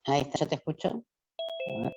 Ahí está, yo te escucho. A ver.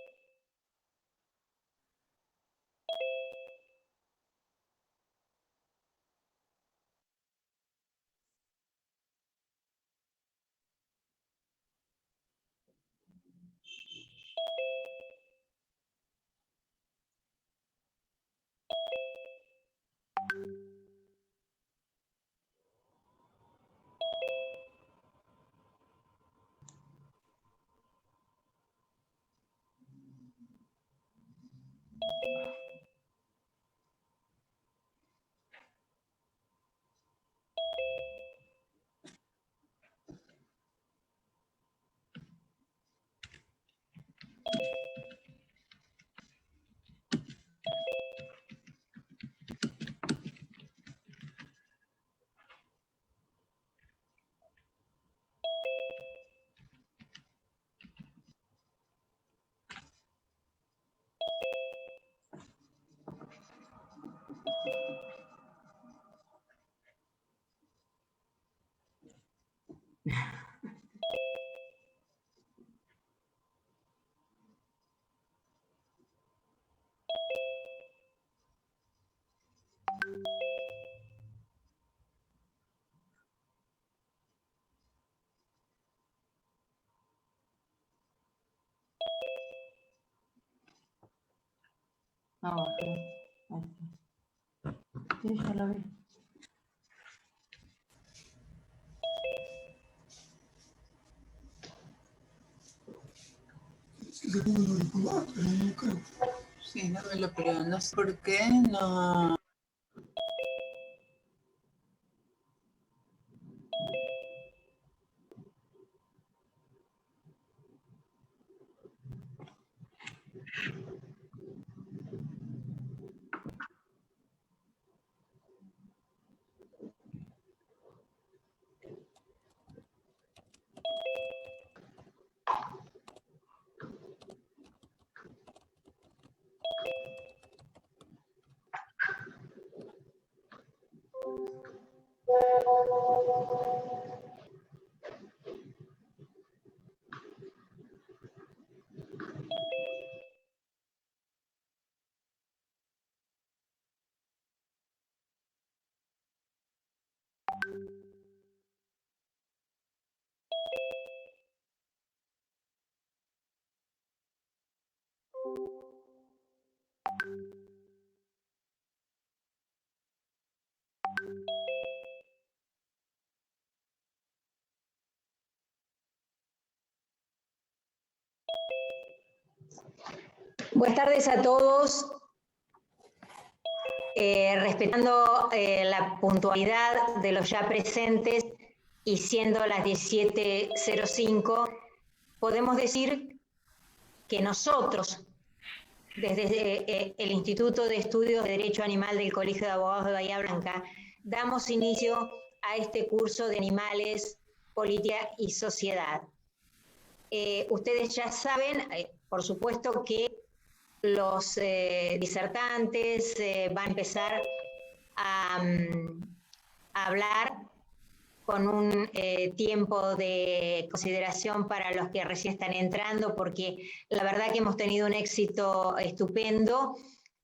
No, ahí está. Sí, ya lo vi. Sí, dámelo, pero no sé por qué no. Buenas tardes a todos. Respetando la puntualidad de los ya presentes y siendo las 17:05, podemos decir que nosotros, desde el Instituto de Estudios de Derecho Animal del Colegio de Abogados de Bahía Blanca, damos inicio a este curso de Animales, Política y Sociedad. Ustedes ya saben, por supuesto, que los disertantes van a empezar a hablar con un tiempo de consideración para los que recién están entrando, porque la verdad que hemos tenido un éxito estupendo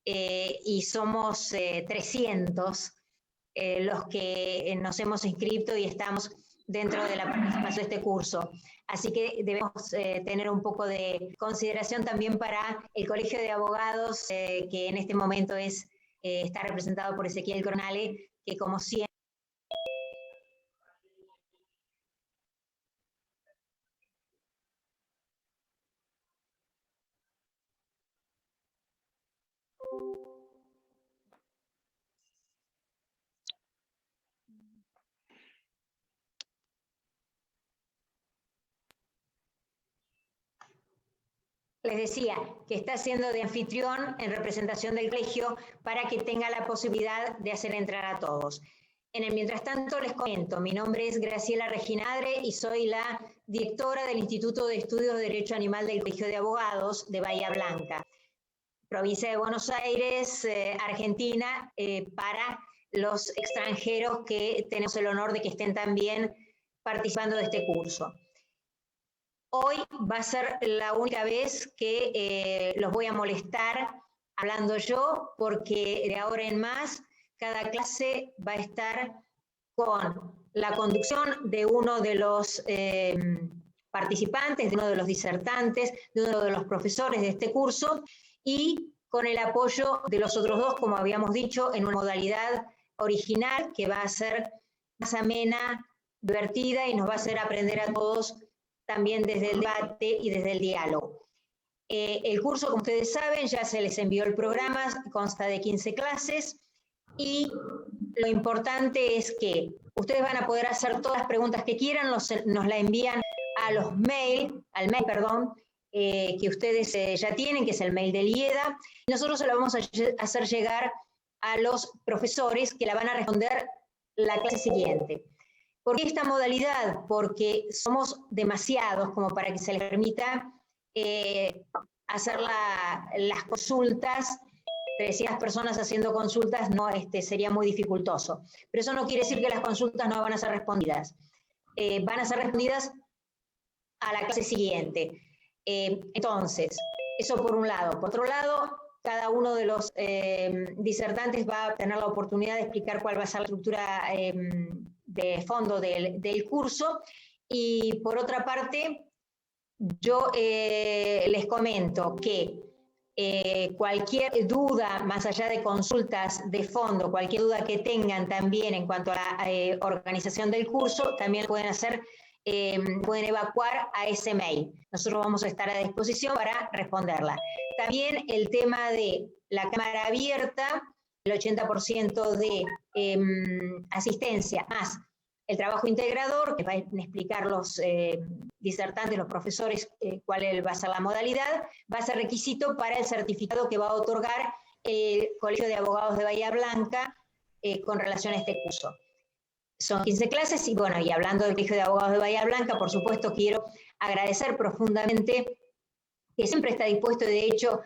y somos 300 los que nos hemos inscrito y estamos dentro de la participación de este curso. Así que debemos tener un poco de consideración también para el Colegio de Abogados, que en este momento está representado por Ezequiel Coronale, que como siempre les decía que está haciendo de anfitrión en representación del colegio para que tenga la posibilidad de hacer entrar a todos. En el mientras tanto les comento, mi nombre es Graciela Reginadre y soy la directora del Instituto de Estudios de Derecho Animal del Colegio de Abogados de Bahía Blanca, provincia de Buenos Aires, Argentina, para los extranjeros que tenemos el honor de que estén también participando de este curso. Hoy va a ser la única vez que los voy a molestar hablando yo, porque de ahora en más cada clase va a estar con la conducción de uno de los participantes, de uno de los disertantes, de uno de los profesores de este curso, y con el apoyo de los otros dos, como habíamos dicho, en una modalidad original que va a ser más amena, divertida, y nos va a hacer aprender a todos también desde el debate y desde el diálogo. El curso, como ustedes saben, ya se les envió el programa, consta de 15 clases, y lo importante es que ustedes van a poder hacer todas las preguntas que quieran, nos la envían a al mail, que ustedes ya tienen, que es el mail del IEDA. Nosotros se lo vamos a hacer llegar a los profesores, que la van a responder la clase siguiente. ¿Por qué esta modalidad? Porque somos demasiados como para que se les permita hacer las consultas. 300 personas haciendo consultas sería muy dificultoso. Pero eso no quiere decir que las consultas no van a ser respondidas. Van a ser respondidas a la clase siguiente. Entonces, eso por un lado. Por otro lado, cada uno de los disertantes va a tener la oportunidad de explicar cuál va a ser la estructura de fondo del curso. Y por otra parte, yo les comento que cualquier duda, más allá de consultas de fondo, cualquier duda que tengan también en cuanto a la organización del curso, también pueden hacer, pueden evacuar a ese mail. Nosotros vamos a estar a disposición para responderla. También el tema de la cámara abierta, el 80% de asistencia, más el trabajo integrador, que van a explicar los disertantes, los profesores, cuál va a ser la modalidad, va a ser requisito para el certificado que va a otorgar el Colegio de Abogados de Bahía Blanca con relación a este curso. Son 15 clases y bueno, y hablando del Colegio de Abogados de Bahía Blanca, por supuesto quiero agradecer profundamente que siempre está dispuesto, y de hecho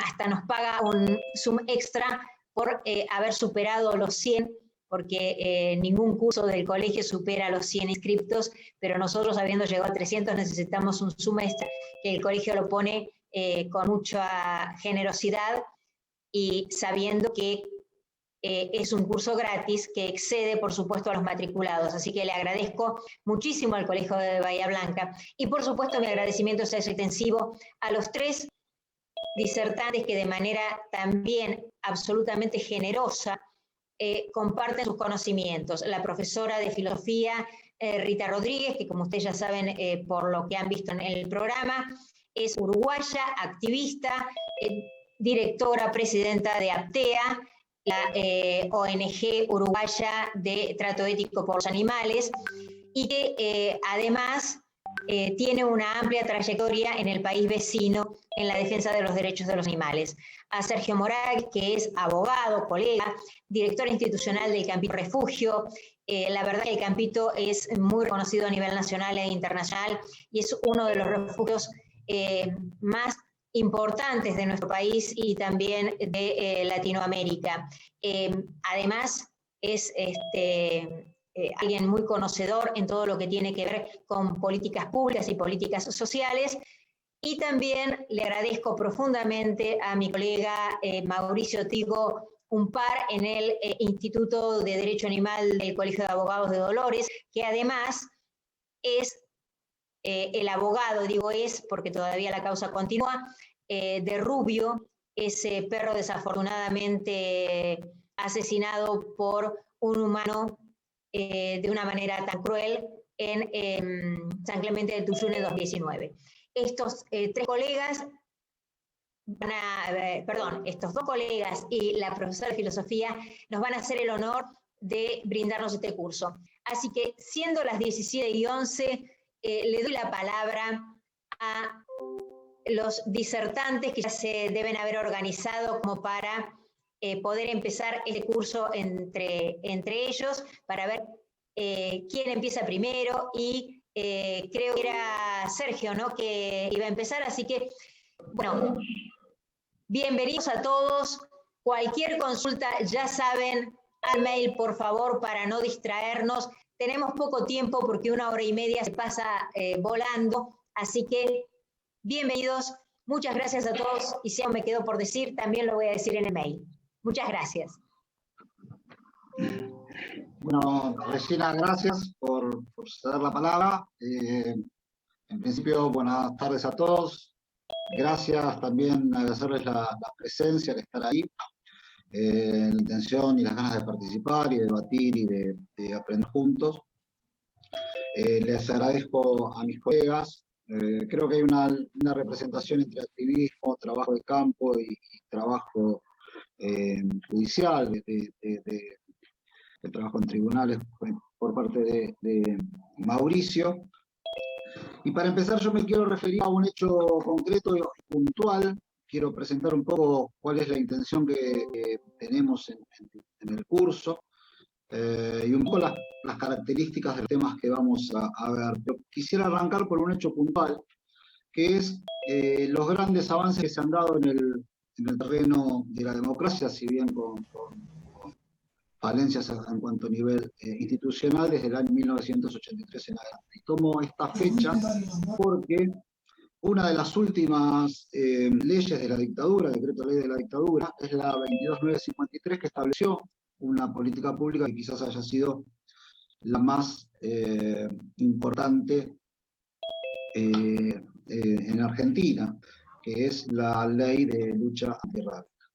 hasta nos paga un sum extra por haber superado los 100, porque ningún curso del colegio supera los 100 inscriptos, pero nosotros, habiendo llegado a 300, necesitamos un sum extra, que el colegio lo pone con mucha generosidad, y sabiendo que es un curso gratis que excede, por supuesto, a los matriculados. Así que le agradezco muchísimo al Colegio de Bahía Blanca. Y, por supuesto, mi agradecimiento es extensivo a los 3 disertantes que de manera también absolutamente generosa comparten sus conocimientos. La profesora de filosofía, Rita Rodríguez, que como ustedes ya saben por lo que han visto en el programa, es uruguaya, activista, directora, presidenta de APTEA, la ONG uruguaya de trato ético por los animales, y que además tiene una amplia trayectoria en el país vecino en la defensa de los derechos de los animales. A Sergio Moral, que es abogado, colega, director institucional del Campito Refugio. La verdad que el Campito es muy reconocido a nivel nacional e internacional, y es uno de los refugios más importantes de nuestro país y también de Latinoamérica. Además, es alguien muy conocedor en todo lo que tiene que ver con políticas públicas y políticas sociales. Y también le agradezco profundamente a mi colega Mauricio Tigo Umpar en el Instituto de Derecho Animal del Colegio de Abogados de Dolores, que además es el abogado, digo es porque todavía la causa continúa, de Rubio, ese perro desafortunadamente asesinado por un humano de una manera tan cruel en San Clemente de Tuyú en 2019. Estos 3 colegas estos 2 colegas y la profesora de filosofía nos van a hacer el honor de brindarnos este curso. Así que, siendo las 17:11, le doy la palabra a los disertantes que ya se deben haber organizado como para poder empezar este curso entre ellos, para ver quién empieza primero, y creo que era Sergio, ¿no?, que iba a empezar, así que, bueno, bienvenidos a todos. Cualquier consulta, ya saben, al mail, por favor, para no distraernos. tenemos poco tiempo porque 1 hora y media se pasa volando, así que bienvenidos, muchas gracias a todos, y si algo me quedó por decir, también lo voy a decir en el mail. Muchas gracias. Bueno, Regina, gracias por ceder la palabra. En principio, buenas tardes a todos. Gracias también, agradecerles la presencia, el estar ahí, la intención y las ganas de participar y de debatir y de aprender juntos. Les agradezco a mis colegas. Creo que hay una representación entre activismo, trabajo de campo y trabajo judicial, de trabajo en tribunales por parte de Mauricio. Y para empezar, yo me quiero referir a un hecho concreto y puntual. Quiero presentar un poco cuál es la intención que tenemos en el curso y un poco las características de los temas que vamos a ver. Pero quisiera arrancar por un hecho puntual, que es los grandes avances que se han dado en el terreno de la democracia, si bien con falencias en cuanto a nivel institucional desde el año 1983 en adelante. Y tomo esta fecha porque una de las últimas leyes de la dictadura, decreto de ley de la dictadura, es la 22953, que estableció una política pública que quizás haya sido la más importante en Argentina, que es la ley de lucha antirrábica.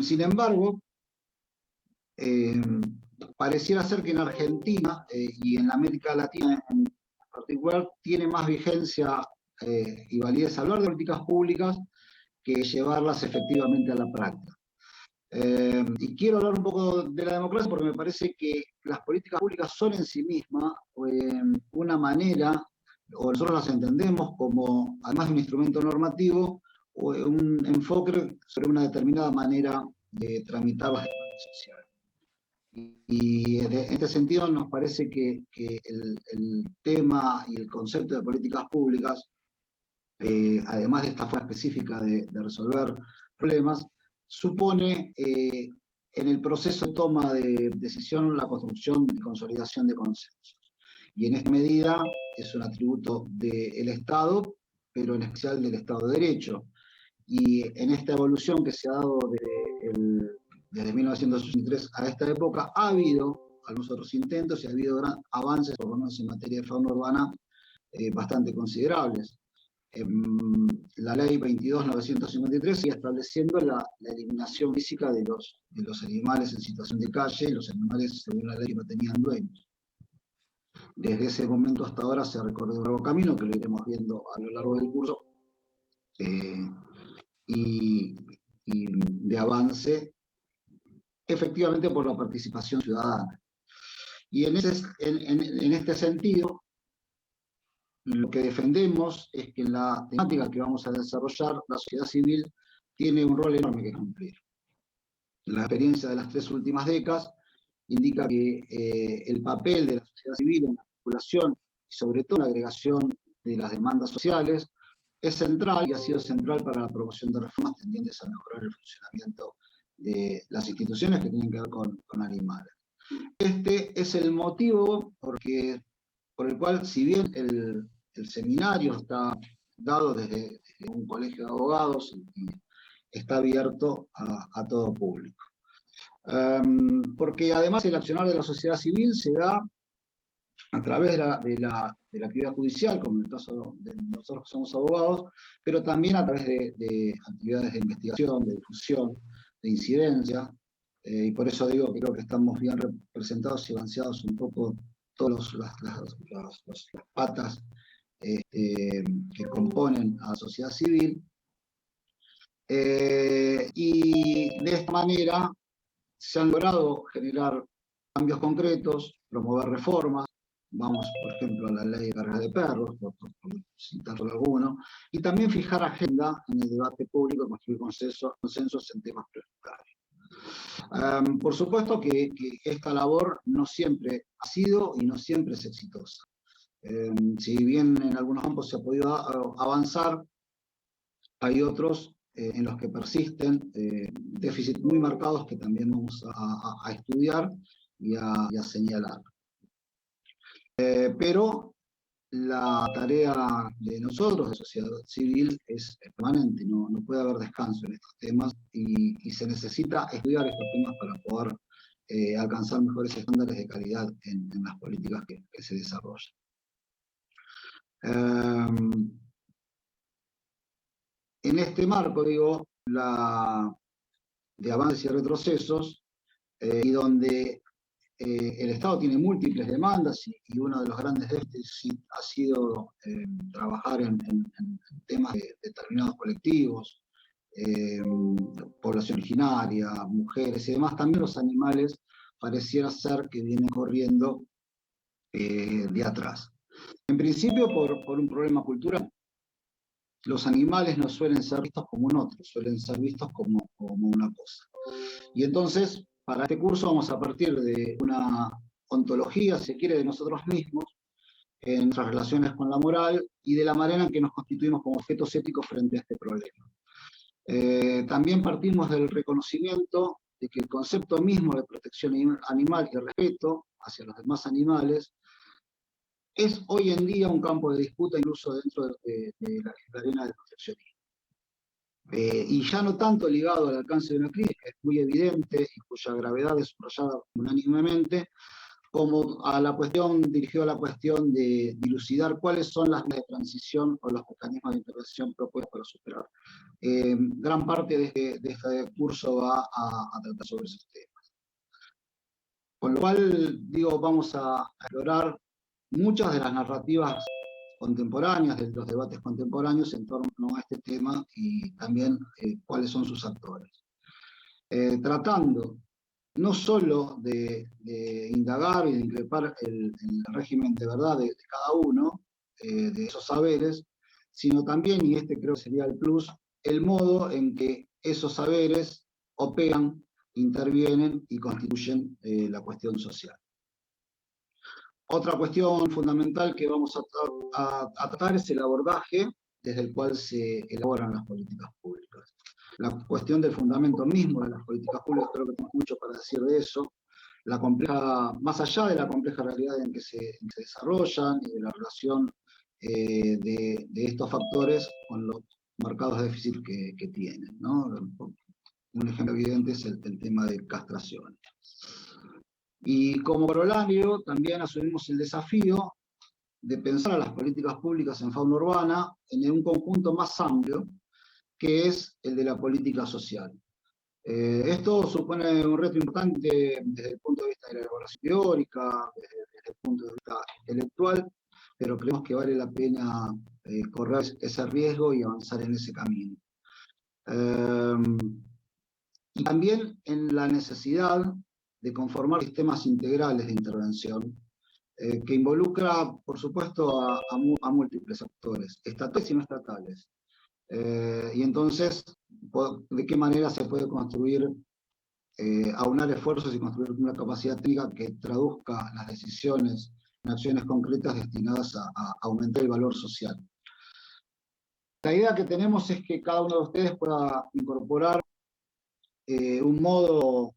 Sin embargo, pareciera ser que en Argentina y en América Latina en particular tiene más vigencia y validez hablar de políticas públicas que llevarlas efectivamente a la práctica. Y quiero hablar un poco de la democracia porque me parece que las políticas públicas son en sí mismas una manera, o nosotros las entendemos como, además de un instrumento normativo, un enfoque sobre una determinada manera de tramitar las demandas sociales. Y en este sentido nos parece que el tema y el concepto de políticas públicas, además de esta forma específica de resolver problemas, supone en el proceso de toma de decisión la construcción y consolidación de consensos. Y en esta medida es un atributo del Estado, pero en especial del Estado de Derecho. Y en esta evolución que se ha dado desde 1983 a esta época, ha habido algunos otros intentos y ha habido avances, por lo menos en materia de fauna urbana, bastante considerables. La ley 22.953 sigue estableciendo la eliminación física de los animales en situación de calle, los animales según la ley que no tenían dueños. Desde ese momento hasta ahora se ha recorrido un largo camino, que lo iremos viendo a lo largo del curso, y de avance, efectivamente por la participación ciudadana. Y en este sentido, lo que defendemos es que en la temática que vamos a desarrollar, la sociedad civil tiene un rol enorme que cumplir. La experiencia de las 3 últimas décadas indica que el papel de la sociedad civil en la articulación y sobre todo en la agregación de las demandas sociales es central y ha sido central para la promoción de reformas tendientes a mejorar el funcionamiento de las instituciones que tienen que ver con animales. Este es el motivo por el cual, si bien el seminario está dado desde un colegio de abogados y está abierto a todo público. Porque además el accionar de la sociedad civil se da a través de la actividad judicial, como en el caso de nosotros que somos abogados, pero también a través de actividades de investigación, de difusión, de incidencia, y por eso digo que creo que estamos bien representados y balanceados un poco todas las patas que componen a la sociedad civil, y de esta manera se han logrado generar cambios concretos, promover reformas. Vamos, por ejemplo, a la ley de cargas de perros, por citarlo alguno, y también fijar agenda en el debate público, construir consensos en temas prioritarios. Por supuesto que esta labor no siempre ha sido y no siempre es exitosa. Si bien en algunos campos se ha podido avanzar, hay otros en los que persisten déficits muy marcados que también vamos a estudiar y a señalar. Pero la tarea de nosotros, de sociedad civil, es permanente, no puede haber descanso en estos temas y se necesita estudiar estos temas para poder alcanzar mejores estándares de calidad en las políticas que se desarrollan. En este marco, digo, de avances y retrocesos, y donde el Estado tiene múltiples demandas y uno de los grandes déficits ha sido trabajar en temas de determinados colectivos, población originaria, mujeres y demás. También los animales pareciera ser que vienen corriendo de atrás. En principio por un problema cultural. Los animales no suelen ser vistos como un otro, suelen ser vistos como una cosa. Y entonces, para este curso vamos a partir de una ontología, si se quiere, de nosotros mismos, en nuestras relaciones con la moral y de la manera en que nos constituimos como objetos éticos frente a este problema. También partimos del reconocimiento de que el concepto mismo de protección animal y respeto hacia los demás animales es hoy en día un campo de disputa incluso dentro de la arena del proteccionismo. Y ya no tanto ligado al alcance de una crisis, que es muy evidente y cuya gravedad es subrayada unánimemente, como dirigido a la cuestión de dilucidar cuáles son las vías de transición o los mecanismos de intervención propuestos para superar. Gran parte de este curso va a tratar sobre esos temas. Con lo cual, digo, vamos a explorar muchas de las narrativas contemporáneas, de los debates contemporáneos en torno a este tema y también cuáles son sus actores. Tratando no solo de indagar y de increpar el régimen de verdad de cada uno, de esos saberes, sino también, y este creo que sería el plus, el modo en que esos saberes operan, intervienen y constituyen la cuestión social. Otra cuestión fundamental que vamos a tratar es el abordaje desde el cual se elaboran las políticas públicas. La cuestión del fundamento mismo de las políticas públicas, creo que tengo mucho para decir de eso, más allá de la compleja realidad en que se desarrollan y de la relación de estos factores con los marcados déficits que tienen, ¿no? Un ejemplo evidente es el tema de castración. Y como corolario también asumimos el desafío de pensar a las políticas públicas en fauna urbana en un conjunto más amplio, que es el de la política social. Esto supone un reto importante desde el punto de vista de la elaboración teórica, desde el punto de vista intelectual, pero creemos que vale la pena correr ese riesgo y avanzar en ese camino. Y también en la necesidad de conformar sistemas integrales de intervención, que involucra, por supuesto, a múltiples actores, estatales y no estatales. Y entonces, ¿de qué manera se puede construir, aunar esfuerzos y construir una capacidad técnica que traduzca las decisiones en acciones concretas destinadas a aumentar el valor social? La idea que tenemos es que cada uno de ustedes pueda incorporar un modo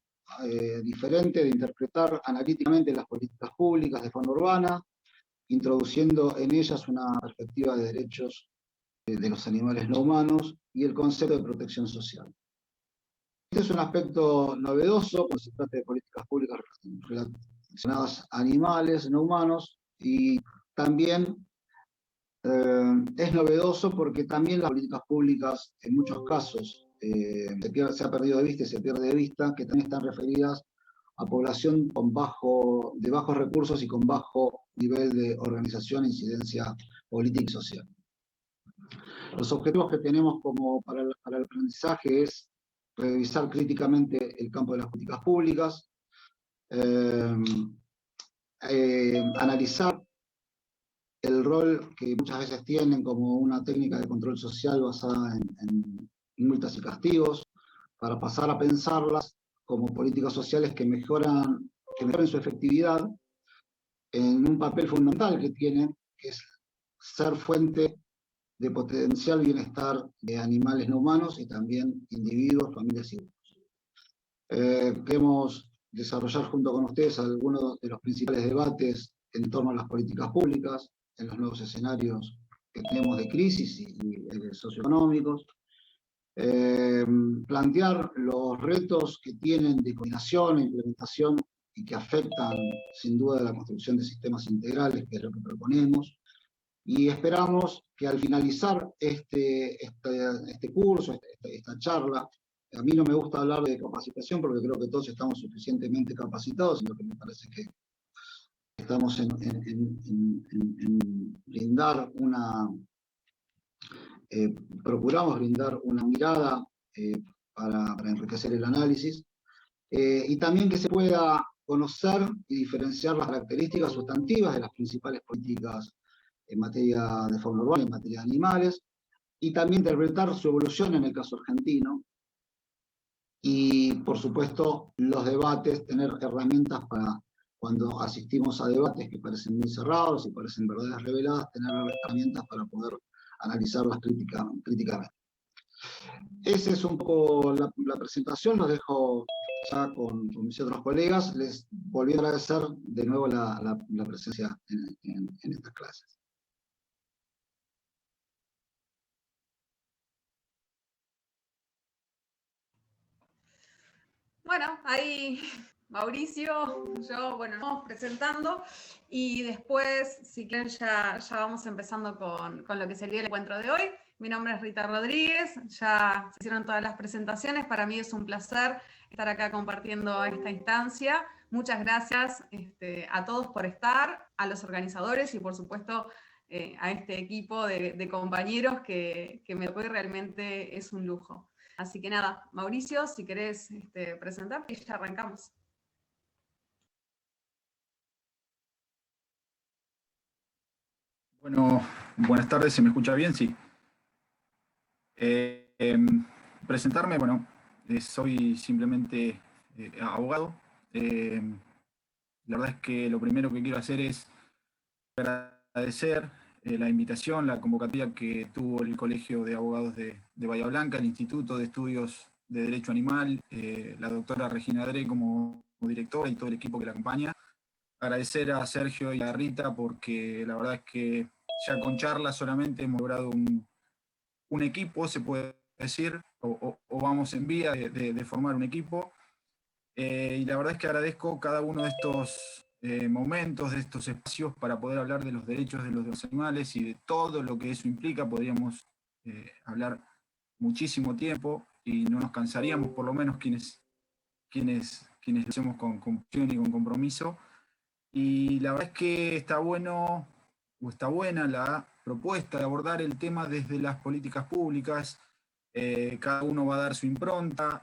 diferente de interpretar analíticamente las políticas públicas de fauna urbana, introduciendo en ellas una perspectiva de derechos de los animales no humanos y el concepto de protección social. Este es un aspecto novedoso cuando se trata de políticas públicas relacionadas a animales no humanos, y también es novedoso porque también las políticas públicas en muchos casos se ha perdido de vista y se pierde de vista, que también están referidas a población de bajos recursos y con bajo nivel de organización e incidencia política y social. Los objetivos que tenemos para el aprendizaje es revisar críticamente el campo de las políticas públicas, analizar el rol que muchas veces tienen como una técnica de control social basada en multas y castigos, para pasar a pensarlas como políticas sociales que mejoren su efectividad en un papel fundamental que tienen, que es ser fuente de potencial bienestar de animales no humanos y también individuos, familias y grupos. Queremos desarrollar junto con ustedes algunos de los principales debates en torno a las políticas públicas, en los nuevos escenarios que tenemos de crisis y socioeconómicos, plantear los retos que tienen de coordinación e implementación y que afectan sin duda la construcción de sistemas integrales, que es lo que proponemos, y esperamos que al finalizar este curso, esta charla, a mí no me gusta hablar de capacitación porque creo que todos estamos suficientemente capacitados, sino que me parece que estamos en brindar procuramos brindar una mirada para enriquecer el análisis, y también que se pueda conocer y diferenciar las características sustantivas de las principales políticas en materia de fauna urbana, en materia de animales, y también interpretar su evolución en el caso argentino, y por supuesto los debates, tener herramientas para cuando asistimos a debates que parecen muy cerrados y parecen verdades reveladas, tener herramientas para poder analizarlas críticamente. Esa es un poco la presentación, los dejo ya con mis otros colegas. Les volví a agradecer de nuevo la presencia en estas clases. Bueno, ahí Mauricio, yo, bueno, nos vamos presentando y después, si quieren, ya vamos empezando con lo que sería el encuentro de hoy. Mi nombre es Rita Rodríguez, ya se hicieron todas las presentaciones, para mí es un placer estar acá compartiendo esta instancia. Muchas gracias a todos por estar, a los organizadores y por supuesto a este equipo de compañeros que me tocó y realmente es un lujo. Así que nada, Mauricio, si querés presentarte y ya arrancamos. Bueno, buenas tardes, ¿se me escucha bien? Sí. Presentarme, bueno, soy simplemente abogado. La verdad es que lo primero que quiero hacer es agradecer la invitación, la convocatoria que tuvo el Colegio de Abogados de Bahía Blanca, el Instituto de Estudios de Derecho Animal, la doctora Regina Dre como directora y todo el equipo que la acompaña. Agradecer a Sergio y a Rita porque la verdad es que ya con charlas solamente hemos logrado un equipo, se puede decir, o vamos en vía de formar un equipo. Y la verdad es que agradezco cada uno de estos momentos, de estos espacios para poder hablar de los derechos de los animales y de todo lo que eso implica. Podríamos hablar muchísimo tiempo y no nos cansaríamos, por lo menos quienes lo hacemos con pasión y con compromiso. Y la verdad es que está bueno, o está buena la propuesta de abordar el tema desde las políticas públicas. Cada uno va a dar su impronta,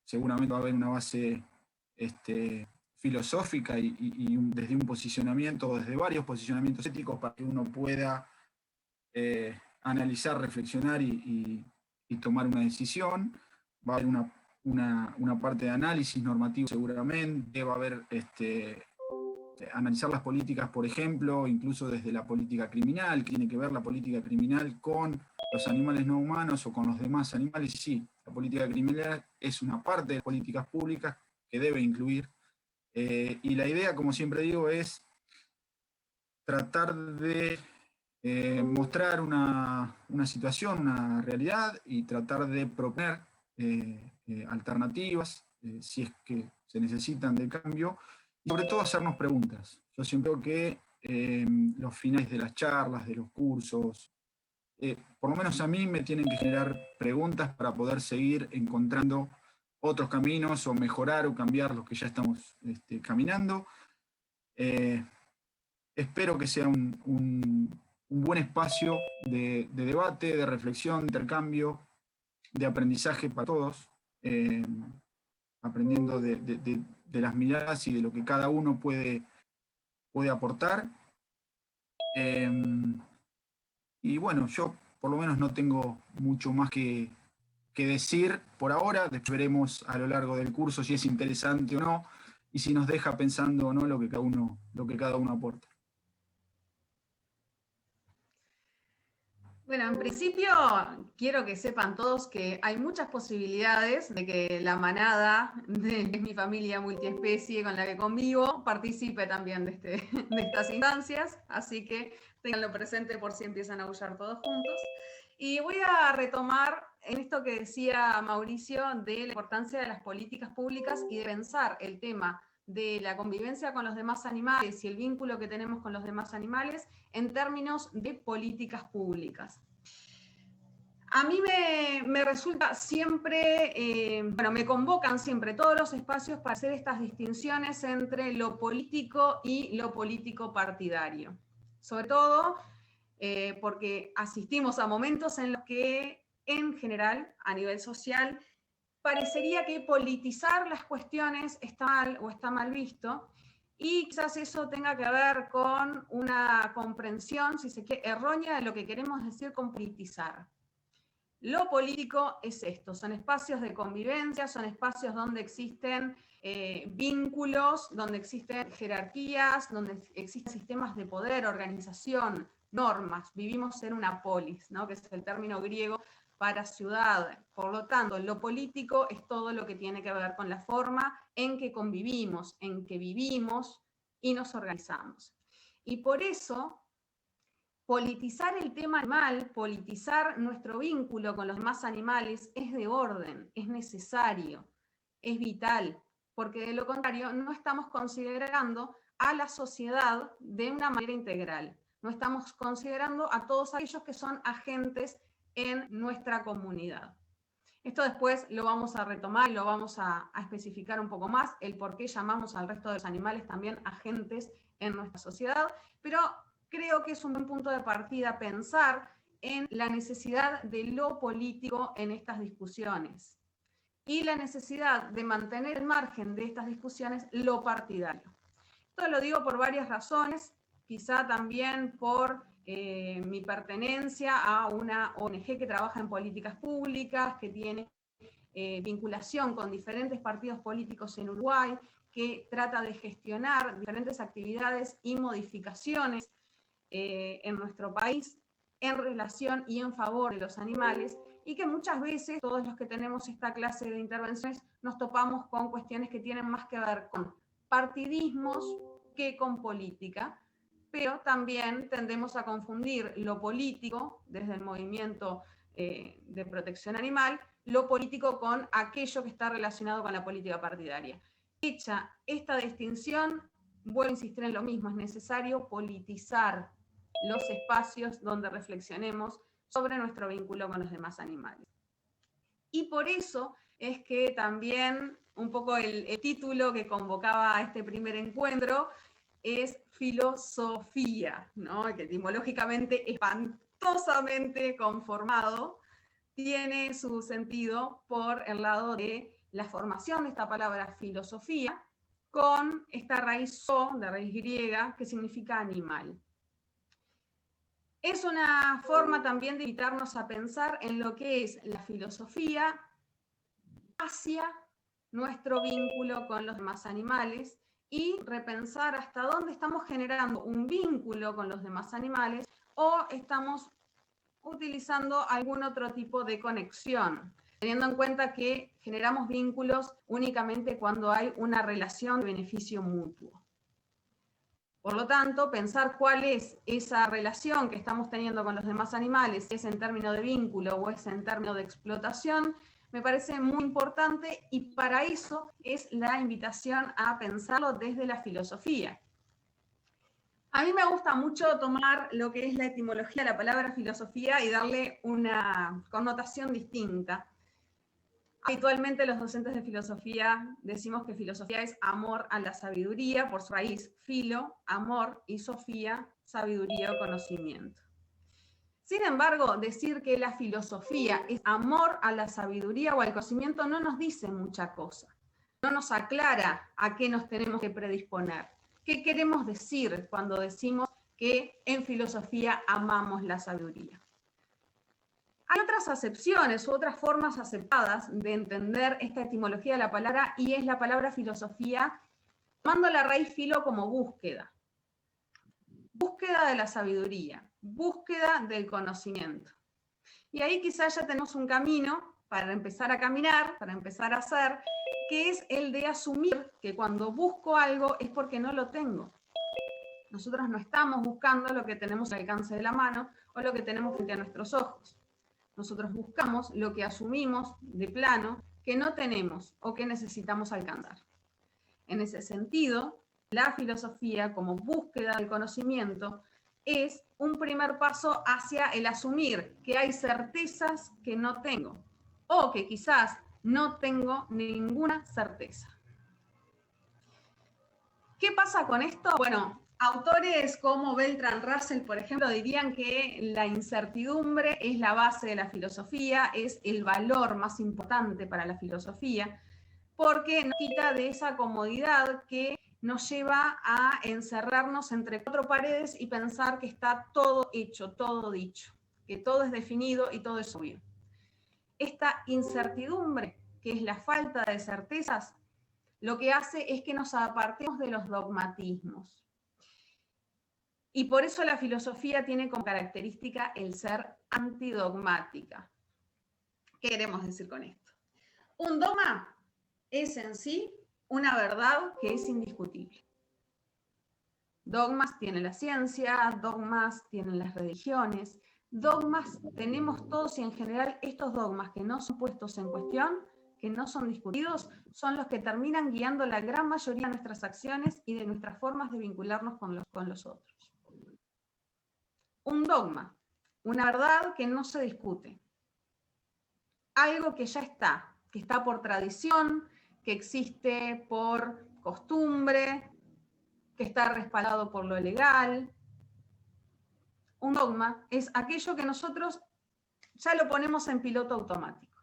seguramente va a haber una base filosófica y desde un posicionamiento, desde varios posicionamientos éticos para que uno pueda analizar, reflexionar y tomar una decisión. Va a haber una parte de análisis normativo seguramente, va a haber analizar las políticas, por ejemplo, incluso desde la política criminal, que tiene que ver la política criminal con los animales no humanos o con los demás animales. Sí, la política criminal es una parte de las políticas públicas que debe incluir. Y la idea, como siempre digo, es tratar de mostrar una situación, una realidad y tratar de proponer alternativas, si es que se necesitan de cambio, y sobre todo hacernos preguntas. Yo siempre creo que los finales de las charlas, de los cursos, por lo menos a mí me tienen que generar preguntas para poder seguir encontrando otros caminos o mejorar o cambiar los que ya estamos caminando. Espero que sea un buen espacio de debate, de reflexión, de intercambio, de aprendizaje para todos, aprendiendo de las miradas y de lo que cada uno puede aportar. Y bueno, yo por lo menos no tengo mucho más que decir por ahora. Después veremos a lo largo del curso si es interesante o no, y si nos deja pensando o no lo que cada uno aporta. Bueno, en principio quiero que sepan todos que hay muchas posibilidades de que la manada de mi familia multiespecie con la que convivo participe también de estas instancias, así que ténganlo presente por si empiezan a aullar todos juntos. Y voy a retomar en esto que decía Mauricio de la importancia de las políticas públicas y de pensar el tema de la convivencia con los demás animales y el vínculo que tenemos con los demás animales en términos de políticas públicas. A mí me resulta siempre, me convocan siempre todos los espacios para hacer estas distinciones entre lo político y lo político partidario. Sobre todo porque asistimos a momentos en los que, en general, a nivel social, parecería que politizar las cuestiones está mal o está mal visto, y quizás eso tenga que ver con una comprensión, si se quiere, errónea de lo que queremos decir con politizar. Lo político es esto, son espacios de convivencia, son espacios donde existen vínculos, donde existen jerarquías, donde existen sistemas de poder, organización, normas. Vivimos en una polis, ¿no? Que es el término griego para ciudad. Por lo tanto, lo político es todo lo que tiene que ver con la forma en que convivimos, en que vivimos y nos organizamos. Y por eso, politizar el tema animal, politizar nuestro vínculo con los demás animales es de orden, es necesario, es vital, porque de lo contrario no estamos considerando a la sociedad de una manera integral. No estamos considerando a todos aquellos que son agentes en nuestra comunidad. Esto después lo vamos a retomar y lo vamos a especificar un poco más, el por qué llamamos al resto de los animales también agentes en nuestra sociedad, pero creo que es un buen punto de partida pensar en la necesidad de lo político en estas discusiones y la necesidad de mantener al margen de estas discusiones lo partidario. Esto lo digo por varias razones, quizá también por mi pertenencia a una ONG que trabaja en políticas públicas, que tiene vinculación con diferentes partidos políticos en Uruguay, que trata de gestionar diferentes actividades y modificaciones en nuestro país en relación y en favor de los animales, y que muchas veces todos los que tenemos esta clase de intervenciones nos topamos con cuestiones que tienen más que ver con partidismos que con política, pero también tendemos a confundir lo político, desde el movimiento de protección animal, lo político con aquello que está relacionado con la política partidaria. Hecha esta distinción, vuelvo a insistir en lo mismo, es necesario politizar los espacios donde reflexionemos sobre nuestro vínculo con los demás animales. Y por eso es que también un poco el título que convocaba a este primer encuentro es filosofía, ¿no? Que etimológicamente espantosamente conformado, tiene su sentido por el lado de la formación de esta palabra filosofía con esta raíz so, de raíz griega, que significa animal. Es una forma también de invitarnos a pensar en lo que es la filosofía hacia nuestro vínculo con los demás animales y repensar hasta dónde estamos generando un vínculo con los demás animales o estamos utilizando algún otro tipo de conexión, teniendo en cuenta que generamos vínculos únicamente cuando hay una relación de beneficio mutuo. Por lo tanto, pensar cuál es esa relación que estamos teniendo con los demás animales, si es en términos de vínculo o es en términos de explotación, me parece muy importante, y para eso es la invitación a pensarlo desde la filosofía. A mí me gusta mucho tomar lo que es la etimología de la palabra filosofía y darle una connotación distinta. Habitualmente los docentes de filosofía decimos que filosofía es amor a la sabiduría, por su raíz, filo, amor, y sofía, sabiduría o conocimiento. Sin embargo, decir que la filosofía es amor a la sabiduría o al conocimiento no nos dice mucha cosa. No nos aclara a qué nos tenemos que predisponer. ¿Qué queremos decir cuando decimos que en filosofía amamos la sabiduría? Hay otras acepciones u otras formas aceptadas de entender esta etimología de la palabra, y es la palabra filosofía tomando la raíz filo como búsqueda. Búsqueda de la sabiduría, búsqueda del conocimiento. Y ahí quizás ya tenemos un camino para empezar a caminar, para empezar a hacer, que es el de asumir que cuando busco algo es porque no lo tengo. Nosotros no estamos buscando lo que tenemos al alcance de la mano o lo que tenemos frente a nuestros ojos. Nosotros buscamos lo que asumimos de plano que no tenemos o que necesitamos alcanzar. En ese sentido, la filosofía como búsqueda del conocimiento es un primer paso hacia el asumir que hay certezas que no tengo o que quizás no tengo ninguna certeza. ¿Qué pasa con esto? Bueno, autores como Bertrand Russell, por ejemplo, dirían que la incertidumbre es la base de la filosofía, es el valor más importante para la filosofía, porque nos quita de esa comodidad que nos lleva a encerrarnos entre cuatro paredes y pensar que está todo hecho, todo dicho, que todo es definido y todo es obvio. Esta incertidumbre, que es la falta de certezas, lo que hace es que nos apartemos de los dogmatismos. Y por eso la filosofía tiene como característica el ser antidogmática. ¿Qué queremos decir con esto? Un dogma es en sí una verdad que es indiscutible. Dogmas tiene la ciencia, dogmas tienen las religiones, dogmas tenemos todos y en general estos dogmas que no son puestos en cuestión, que no son discutidos, son los que terminan guiando la gran mayoría de nuestras acciones y de nuestras formas de vincularnos con los otros. Un dogma, una verdad que no se discute, algo que ya está, que está por tradición, que existe por costumbre, que está respaldado por lo legal. Un dogma es aquello que nosotros ya lo ponemos en piloto automático.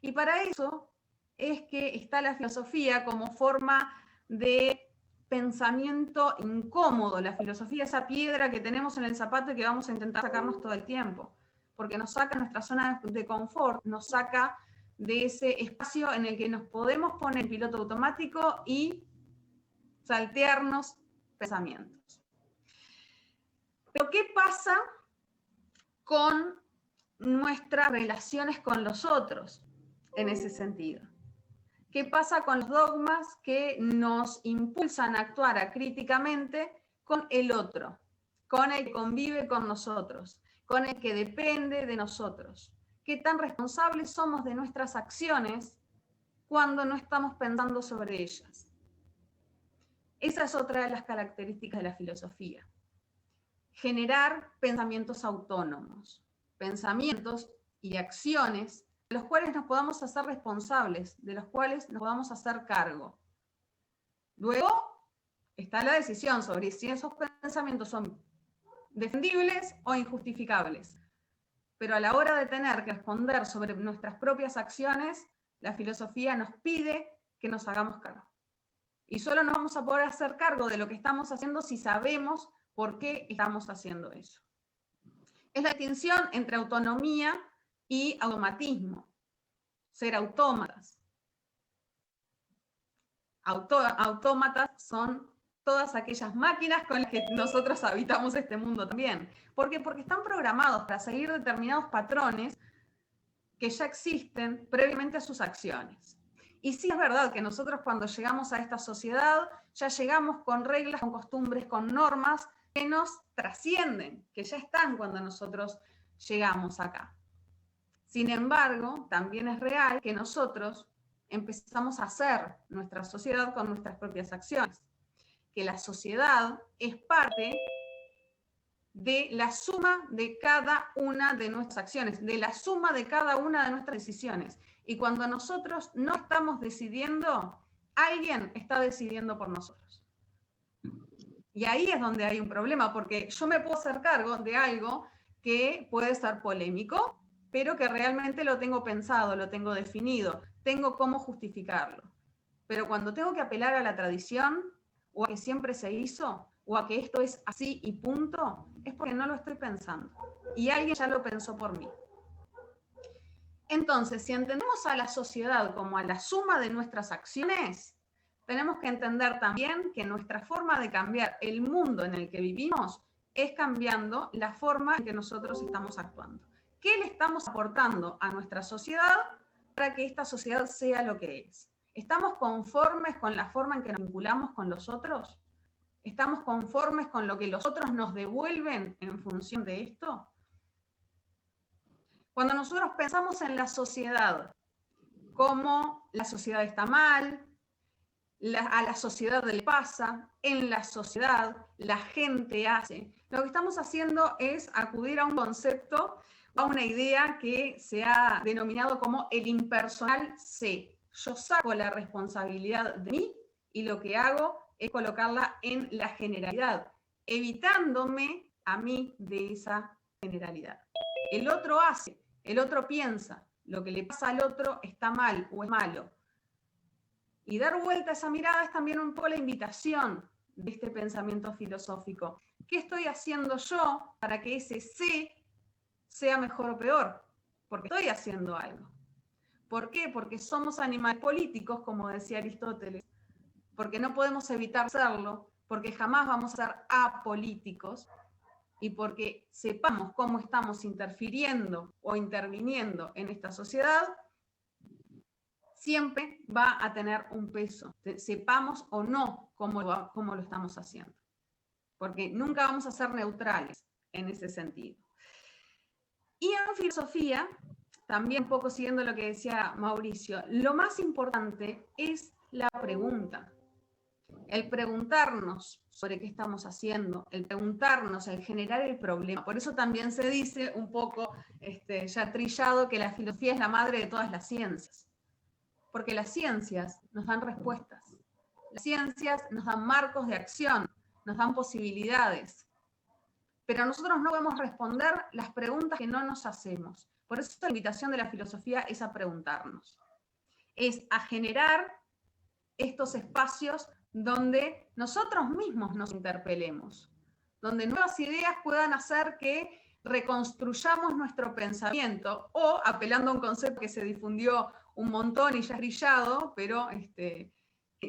Y para eso es que está la filosofía como forma de pensamiento incómodo. La filosofía, esa piedra que tenemos en el zapato y que vamos a intentar sacarnos todo el tiempo, porque nos saca nuestra zona de confort, nos saca de ese espacio en el que nos podemos poner en piloto automático y saltearnos pensamientos. Pero ¿qué pasa con nuestras relaciones con los otros en ese sentido? ¿Qué pasa con los dogmas que nos impulsan a actuar críticamente con el otro, con el que convive con nosotros, con el que depende de nosotros? ¿Qué tan responsables somos de nuestras acciones cuando no estamos pensando sobre ellas? Esa es otra de las características de la filosofía. Generar pensamientos autónomos, pensamientos y acciones de los cuales nos podamos hacer responsables, de los cuales nos podamos hacer cargo. Luego está la decisión sobre si esos pensamientos son defendibles o injustificables. Pero a la hora de tener que responder sobre nuestras propias acciones, la filosofía nos pide que nos hagamos cargo. Y solo nos vamos a poder hacer cargo de lo que estamos haciendo si sabemos por qué estamos haciendo eso. Es la distinción entre autonomía y automatismo. Ser autómatas. Autómatas son todas aquellas máquinas con las que nosotros habitamos este mundo también. ¿Por qué? Porque están programados para seguir determinados patrones que ya existen previamente a sus acciones. Y sí es verdad que nosotros cuando llegamos a esta sociedad ya llegamos con reglas, con costumbres, con normas que nos trascienden, que ya están cuando nosotros llegamos acá. Sin embargo, también es real que nosotros empezamos a hacer nuestra sociedad con nuestras propias acciones. Que la sociedad es parte de la suma de cada una de nuestras acciones, de la suma de cada una de nuestras decisiones. Y cuando nosotros no estamos decidiendo, alguien está decidiendo por nosotros. Y ahí es donde hay un problema, porque yo me puedo hacer cargo de algo que puede ser polémico, pero que realmente lo tengo pensado, lo tengo definido, tengo cómo justificarlo. Pero cuando tengo que apelar a la tradición, o a que siempre se hizo, o a que esto es así y punto, es porque no lo estoy pensando. Y alguien ya lo pensó por mí. Entonces, si entendemos a la sociedad como a la suma de nuestras acciones, tenemos que entender también que nuestra forma de cambiar el mundo en el que vivimos es cambiando la forma en que nosotros estamos actuando. ¿Qué le estamos aportando a nuestra sociedad para que esta sociedad sea lo que es? ¿Estamos conformes con la forma en que nos vinculamos con los otros? ¿Estamos conformes con lo que los otros nos devuelven en función de esto? Cuando nosotros pensamos en la sociedad, como la sociedad está mal, a la sociedad le pasa, en la sociedad la gente hace, lo que estamos haciendo es acudir a un concepto, a una idea que se ha denominado como el impersonal C. Yo saco la responsabilidad de mí y lo que hago es colocarla en la generalidad, evitándome a mí de esa generalidad. El otro hace, el otro piensa, lo que le pasa al otro está mal o es malo. Y dar vuelta a esa mirada es también un poco la invitación de este pensamiento filosófico. ¿Qué estoy haciendo yo para que ese C sea mejor o peor? Porque estoy haciendo algo. ¿Por qué? Porque somos animales políticos, como decía Aristóteles, porque no podemos evitar serlo, porque jamás vamos a ser apolíticos, y porque sepamos cómo estamos interfiriendo o interviniendo en esta sociedad, siempre va a tener un peso, sepamos o no cómo lo estamos haciendo, porque nunca vamos a ser neutrales en ese sentido. Y en filosofía, también un poco siguiendo lo que decía Mauricio, lo más importante es la pregunta. El preguntarnos sobre qué estamos haciendo, el preguntarnos, el generar el problema. Por eso también se dice un poco ya trillado que la filosofía es la madre de todas las ciencias. Porque las ciencias nos dan respuestas. Las ciencias nos dan marcos de acción, nos dan posibilidades. Pero nosotros no podemos responder las preguntas que no nos hacemos. Por eso la invitación de la filosofía es a preguntarnos. Es a generar estos espacios donde nosotros mismos nos interpelemos, donde nuevas ideas puedan hacer que reconstruyamos nuestro pensamiento, o apelando a un concepto que se difundió un montón y ya es brillado, pero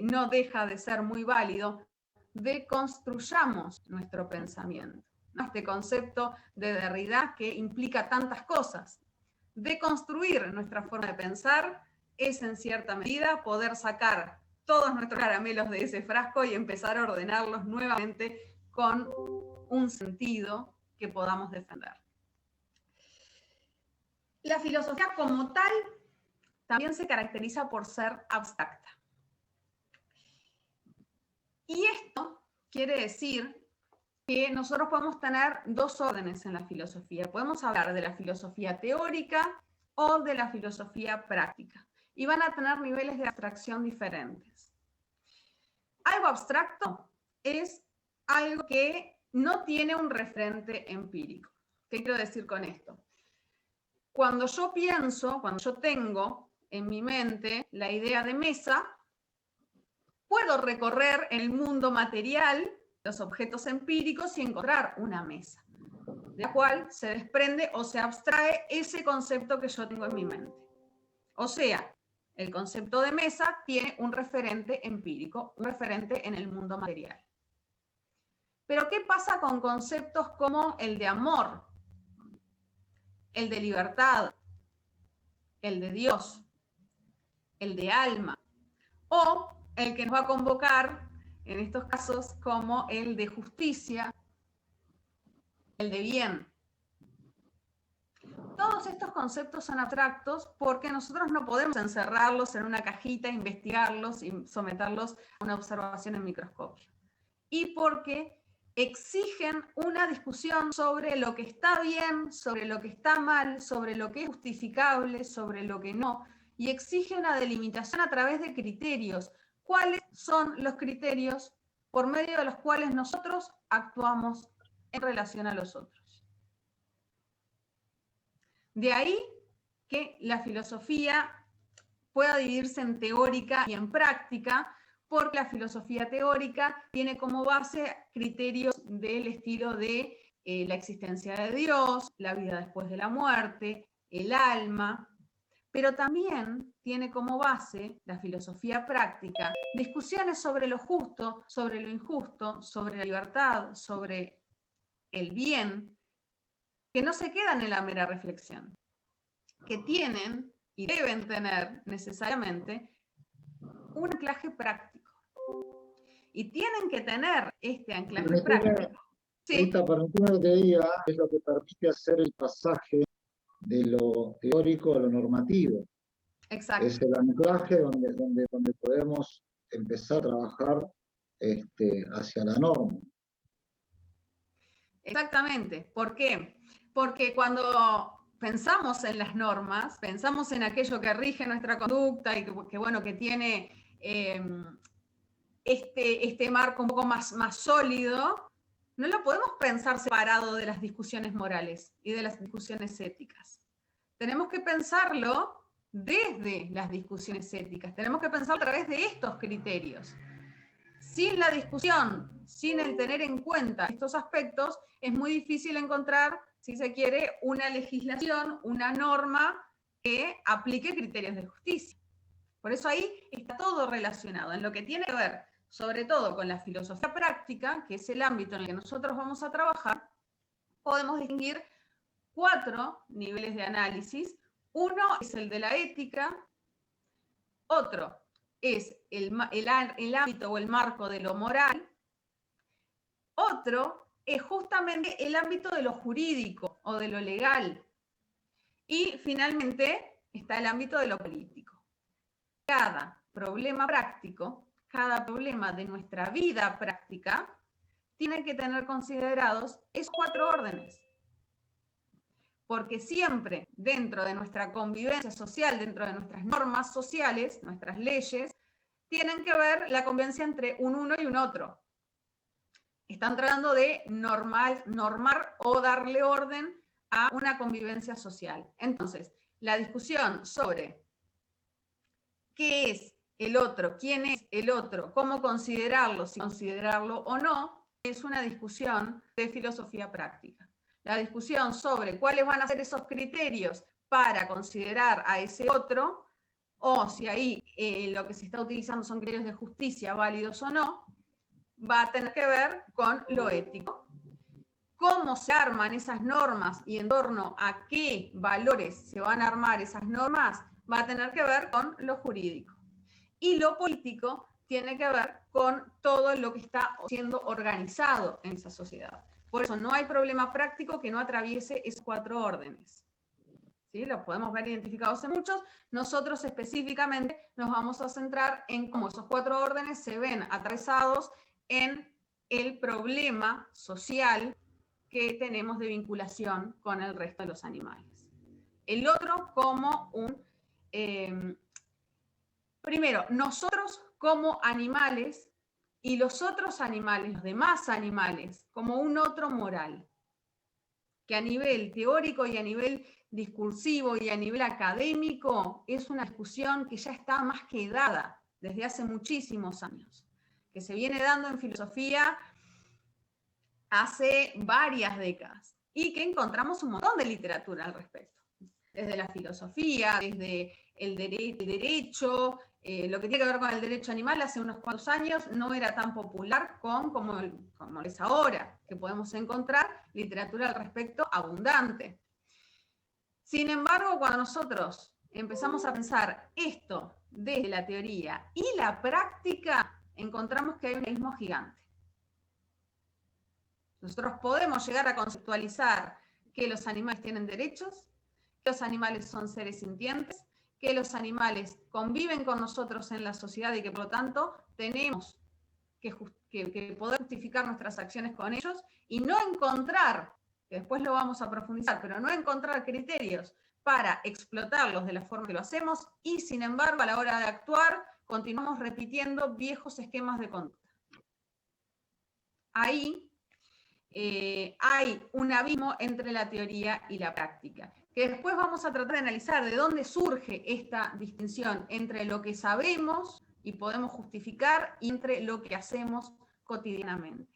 no deja de ser muy válido, deconstruyamos nuestro pensamiento. Este concepto de Derrida que implica tantas cosas. Deconstruir nuestra forma de pensar es en cierta medida poder sacar todos nuestros caramelos de ese frasco y empezar a ordenarlos nuevamente con un sentido que podamos defender. La filosofía como tal también se caracteriza por ser abstracta. Y esto quiere decir que nosotros podemos tener dos órdenes en la filosofía. Podemos hablar de la filosofía teórica o de la filosofía práctica. Y van a tener niveles de abstracción diferentes. Algo abstracto es algo que no tiene un referente empírico. ¿Qué quiero decir con esto? Cuando yo pienso, cuando yo tengo en mi mente la idea de mesa, puedo recorrer el mundo material, los objetos empíricos y encontrar una mesa, de la cual se desprende o se abstrae ese concepto que yo tengo en mi mente. O sea, el concepto de mesa tiene un referente empírico, un referente en el mundo material. Pero ¿qué pasa con conceptos como el de amor, el de libertad, el de Dios, el de alma, o el que nos va a convocar en estos casos como el de justicia, el de bien? Todos estos conceptos son abstractos porque nosotros no podemos encerrarlos en una cajita, investigarlos y someterlos a una observación en microscopio. Y porque exigen una discusión sobre lo que está bien, sobre lo que está mal, sobre lo que es justificable, sobre lo que no, y exige una delimitación a través de criterios. ¿Cuáles son los criterios por medio de los cuales nosotros actuamos en relación a los otros? De ahí que la filosofía pueda dividirse en teórica y en práctica, porque la filosofía teórica tiene como base criterios del estilo de la existencia de Dios, la vida después de la muerte, el alma, pero también tiene como base la filosofía práctica discusiones sobre lo justo, sobre lo injusto, sobre la libertad, sobre el bien, que no se quedan en la mera reflexión, que tienen y deben tener necesariamente un anclaje práctico. Y tienen que tener este anclaje práctico. Sí. Rita, permíteme lo que diga, es lo que permite hacer el pasaje de lo teórico a lo normativo. Exacto. Es el anclaje donde podemos empezar a trabajar hacia la norma. Exactamente. ¿Por qué? Porque cuando pensamos en las normas, pensamos en aquello que rige nuestra conducta y que tiene este marco un poco más sólido, no lo podemos pensar separado de las discusiones morales y de las discusiones éticas. Tenemos que pensarlo desde las discusiones éticas. Tenemos que pensarlo a través de estos criterios. Sin la discusión, sin el tener en cuenta estos aspectos, es muy difícil encontrar, si se quiere, una legislación, una norma que aplique criterios de justicia. Por eso ahí está todo relacionado. En lo que tiene que ver, sobre todo con la filosofía práctica, que es el ámbito en el que nosotros vamos a trabajar, podemos distinguir 4 niveles de análisis. Uno es el de la ética, otro es el ámbito o el marco de lo moral, otro es justamente el ámbito de lo jurídico o de lo legal, y finalmente está el ámbito de lo político. Cada problema práctico, cada problema de nuestra vida práctica, tiene que tener considerados esos 4 órdenes. Porque siempre dentro de nuestra convivencia social, dentro de nuestras normas sociales, nuestras leyes, tienen que ver la convivencia entre un uno y un otro. Están tratando de normar o darle orden a una convivencia social. Entonces, la discusión sobre qué es el otro, quién es el otro, cómo considerarlo, si considerarlo o no, es una discusión de filosofía práctica. La discusión sobre cuáles van a ser esos criterios para considerar a ese otro, o si ahí lo que se está utilizando son criterios de justicia válidos o no, va a tener que ver con lo ético. Cómo se arman esas normas y en torno a qué valores se van a armar esas normas, va a tener que ver con lo jurídico. Y lo político tiene que ver con todo lo que está siendo organizado en esa sociedad. Por eso no hay problema práctico que no atraviese esos 4 órdenes. ¿Sí? Los podemos ver identificados en muchos. Nosotros específicamente nos vamos a centrar en cómo esos 4 órdenes se ven atravesados en el problema social que tenemos de vinculación con el resto de los animales. El otro como un... primero, nosotros como animales y los otros animales, los demás animales, como un otro moral, que a nivel teórico y a nivel discursivo y a nivel académico es una discusión que ya está más que dada desde hace muchísimos años, que se viene dando en filosofía hace varias décadas y que encontramos un montón de literatura al respecto, desde la filosofía, desde el derecho, lo que tiene que ver con el derecho animal hace unos cuantos años no era tan popular como es ahora, que podemos encontrar literatura al respecto abundante. Sin embargo, cuando nosotros empezamos a pensar esto desde la teoría y la práctica, encontramos que hay un abismo gigante. Nosotros podemos llegar a conceptualizar que los animales tienen derechos, que los animales son seres sintientes, que los animales conviven con nosotros en la sociedad y que por lo tanto tenemos que poder justificar nuestras acciones con ellos y no encontrar, que después lo vamos a profundizar, pero no encontrar criterios para explotarlos de la forma que lo hacemos y sin embargo a la hora de actuar continuamos repitiendo viejos esquemas de conducta. Ahí hay un abismo entre la teoría y la práctica, que después vamos a tratar de analizar de dónde surge esta distinción entre lo que sabemos y podemos justificar y entre lo que hacemos cotidianamente.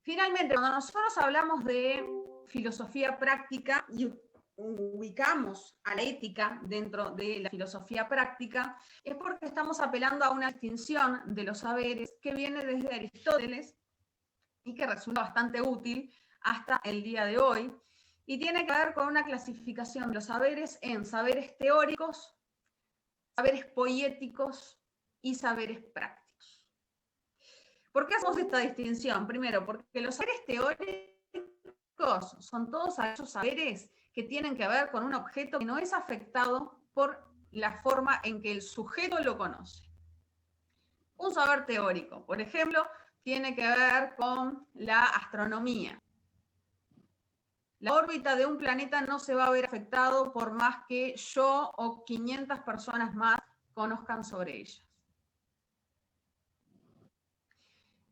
Finalmente, cuando nosotros hablamos de filosofía práctica y ubicamos a la ética dentro de la filosofía práctica, es porque estamos apelando a una distinción de los saberes que viene desde Aristóteles y que resulta bastante útil hasta el día de hoy, y tiene que ver con una clasificación de los saberes en saberes teóricos, saberes poéticos y saberes prácticos. ¿Por qué hacemos esta distinción? Primero, porque los saberes teóricos son todos aquellos saberes que tienen que ver con un objeto que no es afectado por la forma en que el sujeto lo conoce. Un saber teórico, por ejemplo, tiene que ver con la astronomía. La órbita de un planeta no se va a ver afectado por más que yo o 500 personas más conozcan sobre ellas.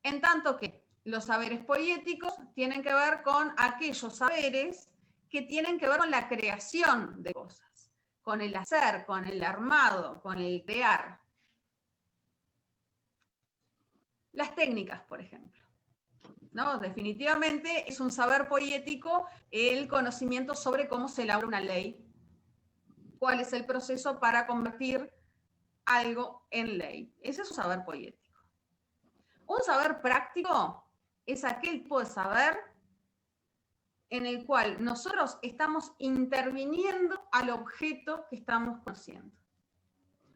En tanto que los saberes poéticos tienen que ver con aquellos saberes que tienen que ver con la creación de cosas, con el hacer, con el armado, con el crear. Las técnicas, por ejemplo, ¿no? Definitivamente es un saber poético el conocimiento sobre cómo se elabora una ley, cuál es el proceso para convertir algo en ley. Ese es un saber poético. Un saber práctico es aquel tipo de saber en el cual nosotros estamos interviniendo al objeto que estamos conociendo.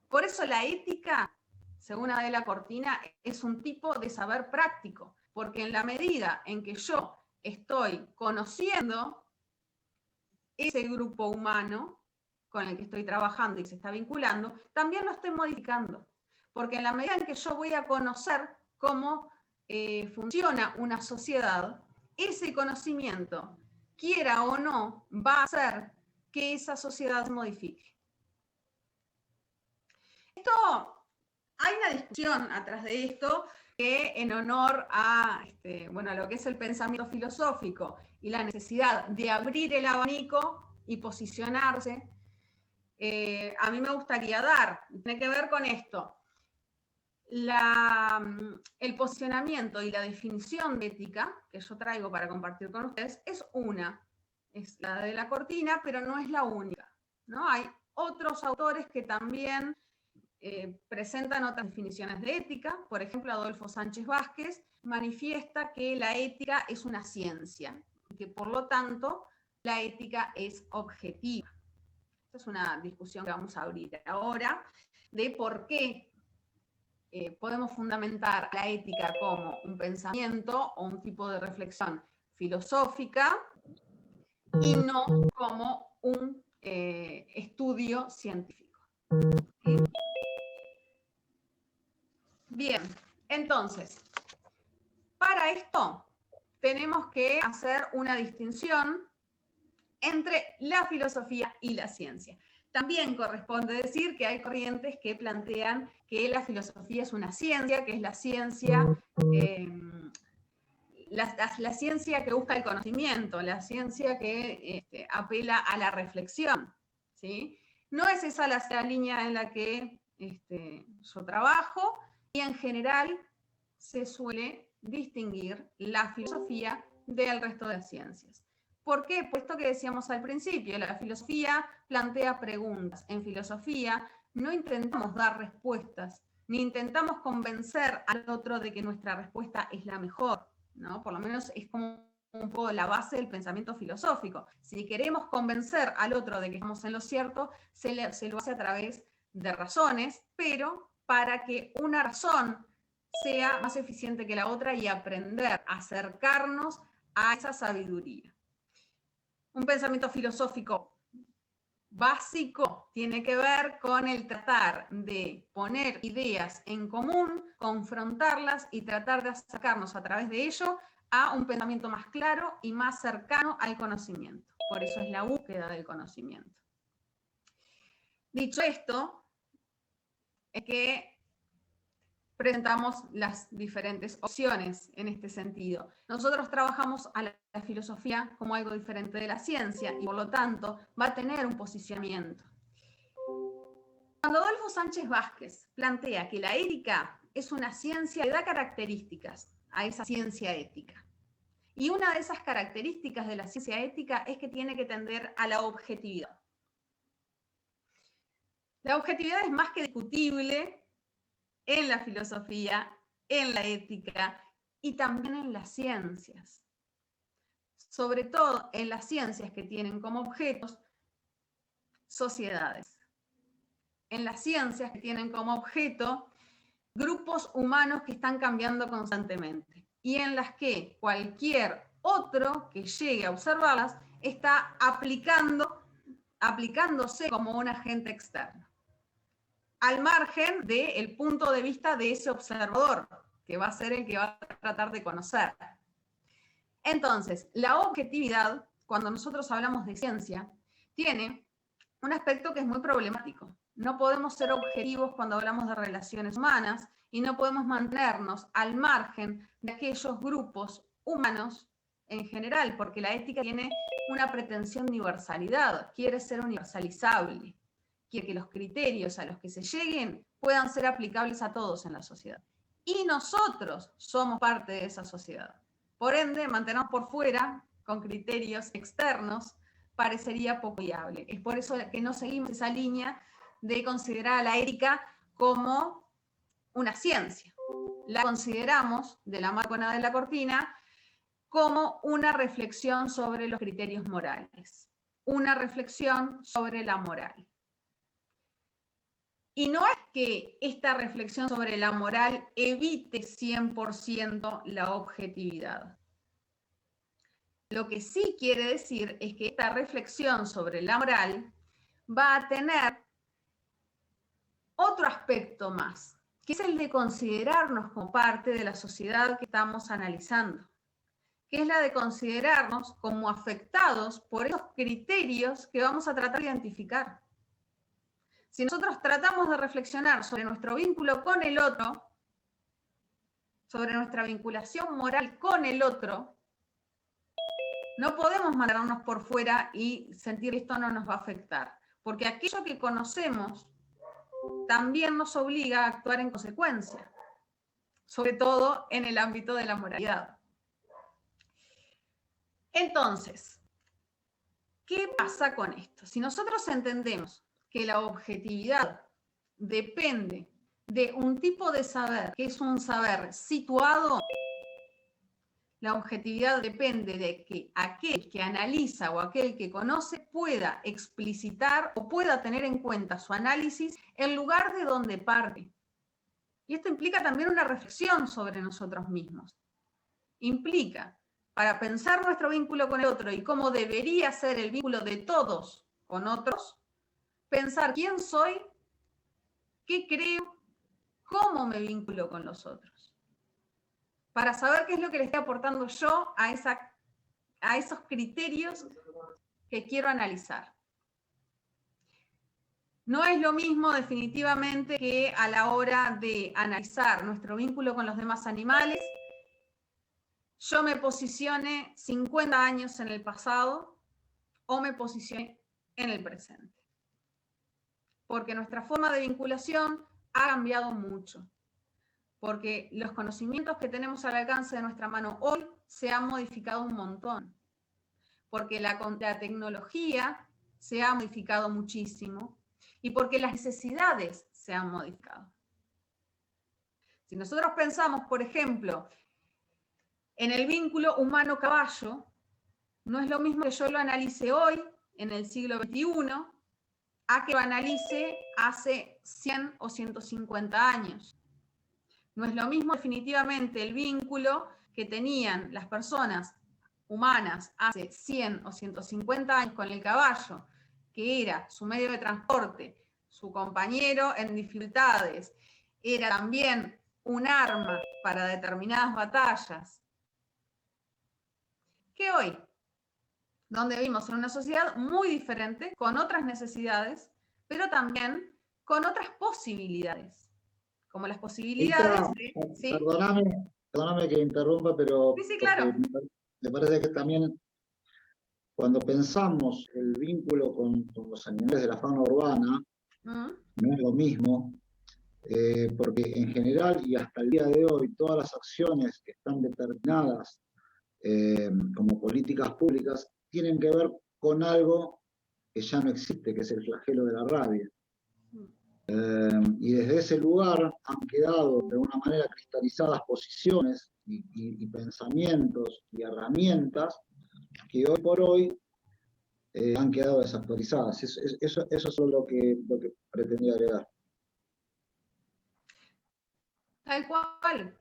Por eso la ética, según Adela Cortina, es un tipo de saber práctico, porque en la medida en que yo estoy conociendo ese grupo humano con el que estoy trabajando y se está vinculando, también lo estoy modificando, porque en la medida en que yo voy a conocer cómo funciona una sociedad, ese conocimiento, quiera o no, va a hacer que esa sociedad se modifique. Hay una discusión atrás de esto que en honor a lo que es el pensamiento filosófico y la necesidad de abrir el abanico y posicionarse, a mí me gustaría dar, tiene que ver con esto. El posicionamiento y la definición de ética que yo traigo para compartir con ustedes es la de la Cortina, pero no es la única, ¿no? Hay otros autores que también presentan otras definiciones de ética. Por ejemplo, Adolfo Sánchez Vázquez manifiesta que la ética es una ciencia y que por lo tanto la ética es objetiva. Esta es una discusión que vamos a abrir ahora de por qué podemos fundamentar la ética como un pensamiento o un tipo de reflexión filosófica y no como un estudio científico. ¿Sí? Bien, entonces, para esto tenemos que hacer una distinción entre la filosofía y la ciencia. También corresponde decir que hay corrientes que plantean que la filosofía es una ciencia, que es la ciencia, la ciencia que busca el conocimiento, la ciencia que apela a la reflexión, ¿sí? No es esa la línea en la que yo trabajo, y en general se suele distinguir la filosofía del resto de las ciencias. ¿Por qué? Puesto que decíamos al principio, la filosofía plantea preguntas. En filosofía no intentamos dar respuestas, ni intentamos convencer al otro de que nuestra respuesta es la mejor, ¿no? Por lo menos es como un poco la base del pensamiento filosófico. Si queremos convencer al otro de que estamos en lo cierto, se lo hace a través de razones, pero para que una razón sea más eficiente que la otra y aprender a acercarnos a esa sabiduría. Un pensamiento filosófico básico tiene que ver con el tratar de poner ideas en común, confrontarlas y tratar de acercarnos a través de ello a un pensamiento más claro y más cercano al conocimiento. Por eso es la búsqueda del conocimiento. Dicho esto, es que presentamos las diferentes opciones en este sentido. Nosotros trabajamos a la filosofía como algo diferente de la ciencia y por lo tanto va a tener un posicionamiento. Cuando Adolfo Sánchez Vázquez plantea que la ética es una ciencia, le da características a esa ciencia ética. Y una de esas características de la ciencia ética es que tiene que tender a la objetividad. La objetividad es más que discutible en la filosofía, en la ética y también en las ciencias. sobre todo en las ciencias que tienen como objetos sociedades. En las ciencias que tienen como objeto grupos humanos que están cambiando constantemente y en las que cualquier otro que llegue a observarlas está aplicándose como un agente externo, al margen del punto de vista de ese observador, que va a ser el que va a tratar de conocer. Entonces, la objetividad, cuando nosotros hablamos de ciencia, tiene un aspecto que es muy problemático. No podemos ser objetivos cuando hablamos de relaciones humanas y no podemos mantenernos al margen de aquellos grupos humanos en general, porque la ética tiene una pretensión de universalidad, quiere ser universalizable, quiere que los criterios a los que se lleguen puedan ser aplicables a todos en la sociedad. Y nosotros somos parte de esa sociedad. Por ende, mantenernos por fuera con criterios externos parecería poco viable. Es por eso que no seguimos esa línea de considerar a la ética como una ciencia. La consideramos, de la mano con Ana de la Cortina, como una reflexión sobre los criterios morales, una reflexión sobre la moral. Y no es que esta reflexión sobre la moral evite 100% la objetividad. Lo que sí quiere decir es que esta reflexión sobre la moral va a tener otro aspecto más, que es el de considerarnos como parte de la sociedad que estamos analizando, que es la de considerarnos como afectados por esos criterios que vamos a tratar de identificar. Si nosotros tratamos de reflexionar sobre nuestro vínculo con el otro, sobre nuestra vinculación moral con el otro, no podemos mandarnos por fuera y sentir que esto no nos va a afectar, porque aquello que conocemos también nos obliga a actuar en consecuencia, sobre todo en el ámbito de la moralidad. Entonces, ¿qué pasa con esto? Si nosotros entendemos que la objetividad depende de un tipo de saber, que es un saber situado, la objetividad depende de que aquel que analiza o aquel que conoce pueda explicitar o pueda tener en cuenta su análisis en lugar de donde parte. Y esto implica también una reflexión sobre nosotros mismos. Implica, para pensar nuestro vínculo con el otro y cómo debería ser el vínculo de todos con otros, pensar quién soy, qué creo, cómo me vinculo con los otros. Para saber qué es lo que le estoy aportando yo a esos criterios que quiero analizar. No es lo mismo definitivamente que a la hora de analizar nuestro vínculo con los demás animales, yo me posicione 50 años en el pasado o me posicione en el presente. Porque nuestra forma de vinculación ha cambiado mucho. Porque los conocimientos que tenemos al alcance de nuestra mano hoy se han modificado un montón. Porque la tecnología se ha modificado muchísimo y porque las necesidades se han modificado. Si nosotros pensamos, por ejemplo, en el vínculo humano-caballo, no es lo mismo que yo lo analice hoy, en el siglo XXI, a que lo analice hace 100 o 150 años. No es lo mismo definitivamente el vínculo que tenían las personas humanas hace 100 o 150 años con el caballo, que era su medio de transporte, su compañero en dificultades, era también un arma para determinadas batallas, que hoy, donde vivimos en una sociedad muy diferente, con otras necesidades, pero también con otras posibilidades. Como las posibilidades de... ¿Sí? Perdóname que interrumpa, pero sí, claro. Me parece que también cuando pensamos el vínculo con los animales de la fauna urbana, no es lo mismo, porque en general y hasta el día de hoy todas las acciones que están determinadas como políticas públicas tienen que ver con algo que ya no existe, que es el flagelo de la rabia. Y desde ese lugar han quedado de una manera cristalizadas posiciones y pensamientos y herramientas que hoy por hoy han quedado desactualizadas. Eso es lo que pretendía agregar. Tal cual.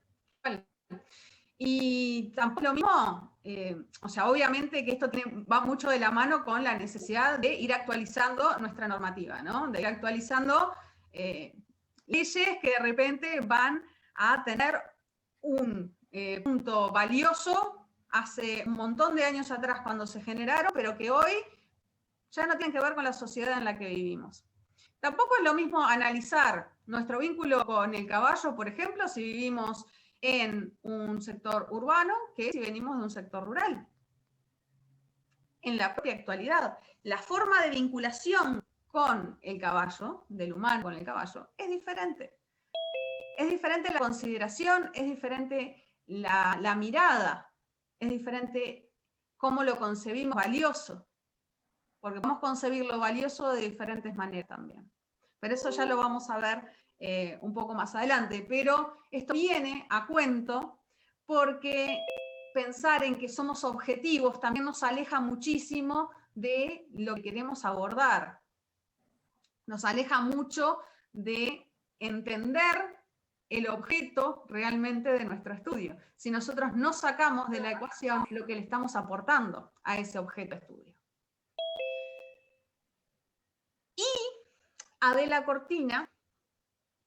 Y tampoco lo mismo, o sea, obviamente que esto va mucho de la mano con la necesidad de ir actualizando nuestra normativa, ¿no? De ir actualizando leyes que de repente van a tener un punto valioso hace un montón de años atrás cuando se generaron, pero que hoy ya no tienen que ver con la sociedad en la que vivimos. Tampoco es lo mismo analizar nuestro vínculo con el caballo, por ejemplo, si vivimos en un sector urbano que si venimos de un sector rural. En la propia actualidad, la forma de vinculación con el caballo, del humano con el caballo, es diferente. Es diferente la consideración, es diferente la mirada, es diferente cómo lo concebimos valioso, porque podemos concebir lo valioso de diferentes maneras también. Pero eso ya lo vamos a ver un poco más adelante. Pero esto viene a cuento porque pensar en que somos objetivos también nos aleja muchísimo de lo que queremos abordar. Nos aleja mucho de entender el objeto realmente de nuestro estudio. Si nosotros no sacamos de la ecuación lo que le estamos aportando a ese objeto de estudio. Y Adela Cortina,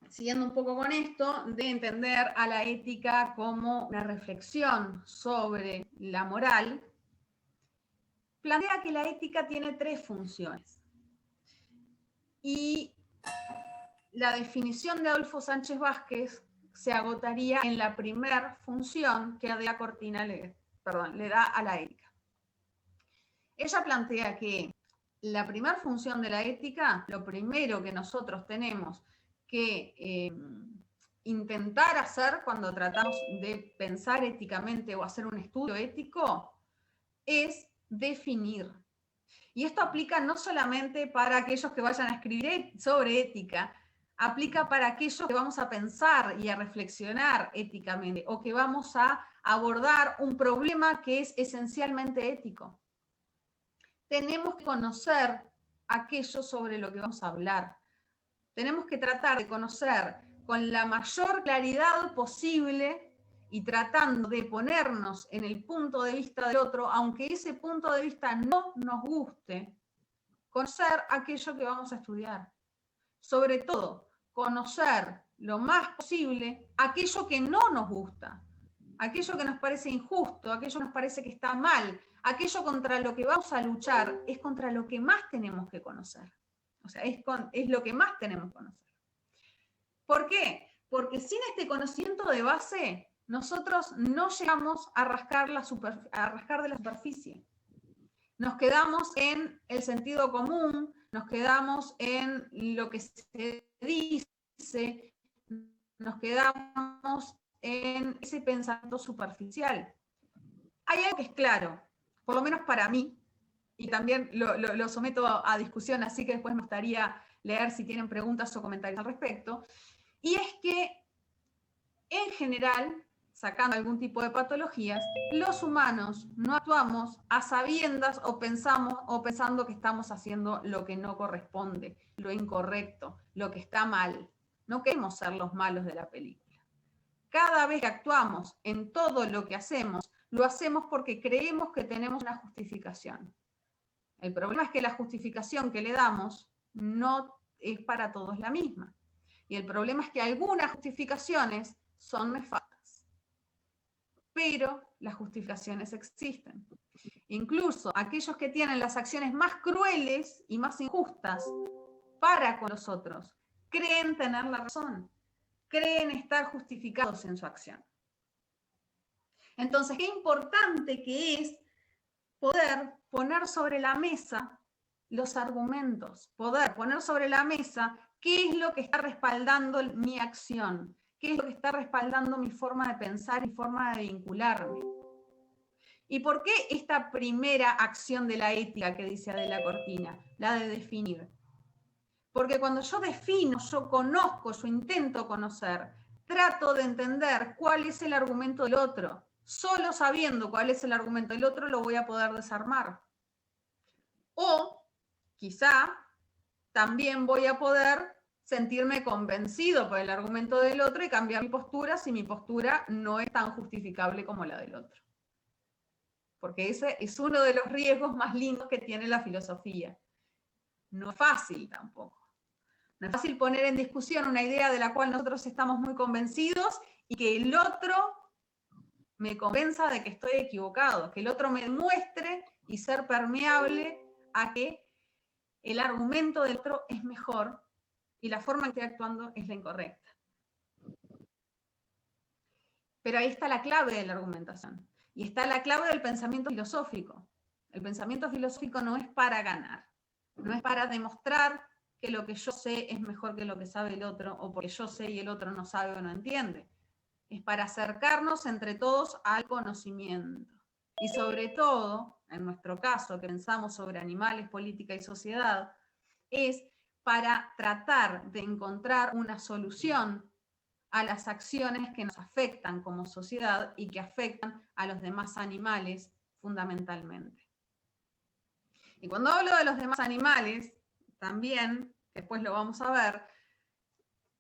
siguiendo un poco con esto, de entender a la ética como una reflexión sobre la moral, plantea que la ética tiene 3 funciones. Y la definición de Adolfo Sánchez Vázquez se agotaría en la primera función que Adela Cortina le da a la ética. Ella plantea que la primera función de la ética, lo primero que nosotros tenemos que intentar hacer cuando tratamos de pensar éticamente o hacer un estudio ético, es definir. Y esto aplica no solamente para aquellos que vayan a escribir sobre ética, aplica para aquellos que vamos a pensar y a reflexionar éticamente, o que vamos a abordar un problema que es esencialmente ético. Tenemos que conocer aquello sobre lo que vamos a hablar. Tenemos que tratar de conocer con la mayor claridad posible y tratando de ponernos en el punto de vista del otro, aunque ese punto de vista no nos guste, conocer aquello que vamos a estudiar. Sobre todo, conocer lo más posible aquello que no nos gusta, aquello que nos parece injusto, aquello que nos parece que está mal, aquello contra lo que vamos a luchar es contra lo que más tenemos que conocer. O sea, es lo que más tenemos que conocer. ¿Por qué? Porque sin este conocimiento de base, nosotros no llegamos a rascar de la superficie. Nos quedamos en el sentido común, nos quedamos en lo que se dice, nos quedamos en ese pensamiento superficial. Hay algo que es claro, por lo menos para mí, y también lo someto a discusión, así que después me gustaría leer si tienen preguntas o comentarios al respecto, y es que, en general, sacando algún tipo de patologías, los humanos no actuamos a sabiendas o pensando que estamos haciendo lo que no corresponde, lo incorrecto, lo que está mal. No queremos ser los malos de la película. Cada vez que actuamos en todo lo que hacemos, lo hacemos porque creemos que tenemos una justificación. El problema es que la justificación que le damos no es para todos la misma. Y el problema es que algunas justificaciones son nefastas. Pero las justificaciones existen. Incluso aquellos que tienen las acciones más crueles y más injustas para con los otros, creen tener la razón, creen estar justificados en su acción. Entonces, qué importante que es poder poner sobre la mesa los argumentos, poder poner sobre la mesa qué es lo que está respaldando mi acción, qué es lo que está respaldando mi forma de pensar y forma de vincularme. ¿Y por qué esta primera acción de la ética que dice Adela Cortina, la de definir? Porque cuando yo defino, yo conozco, yo intento conocer, trato de entender cuál es el argumento del otro. solo sabiendo cuál es el argumento del otro lo voy a poder desarmar. O quizá también voy a poder sentirme convencido por el argumento del otro y cambiar mi postura si mi postura no es tan justificable como la del otro. Porque ese es uno de los riesgos más lindos que tiene la filosofía. No es fácil tampoco. No es fácil poner en discusión una idea de la cual nosotros estamos muy convencidos y que el otro me convenza de que estoy equivocado, que el otro me muestre y ser permeable a que el argumento del otro es mejor y la forma en que estoy actuando es la incorrecta. Pero ahí está la clave de la argumentación. Y está la clave del pensamiento filosófico. El pensamiento filosófico no es para ganar, no es para demostrar que lo que yo sé es mejor que lo que sabe el otro, o porque yo sé y el otro no sabe o no entiende. Es para acercarnos entre todos al conocimiento. Y sobre todo, en nuestro caso, que pensamos sobre animales, política y sociedad, es para tratar de encontrar una solución a las acciones que nos afectan como sociedad y que afectan a los demás animales fundamentalmente. Y cuando hablo de los demás animales, también, después lo vamos a ver,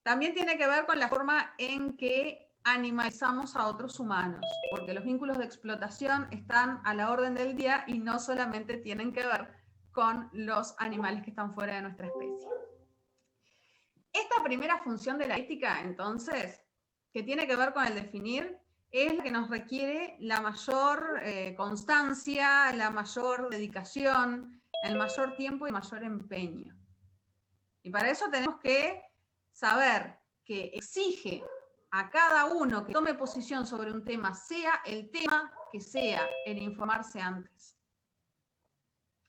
también tiene que ver con la forma en que animalizamos a otros humanos, porque los vínculos de explotación están a la orden del día y no solamente tienen que ver con los animales que están fuera de nuestra especie. Esta primera función de la ética, entonces, que tiene que ver con el definir, es la que nos requiere la mayor constancia, la mayor dedicación, el mayor tiempo y mayor empeño. Y para eso tenemos que saber que exige a cada uno que tome posición sobre un tema, sea el tema que sea, el informarse antes.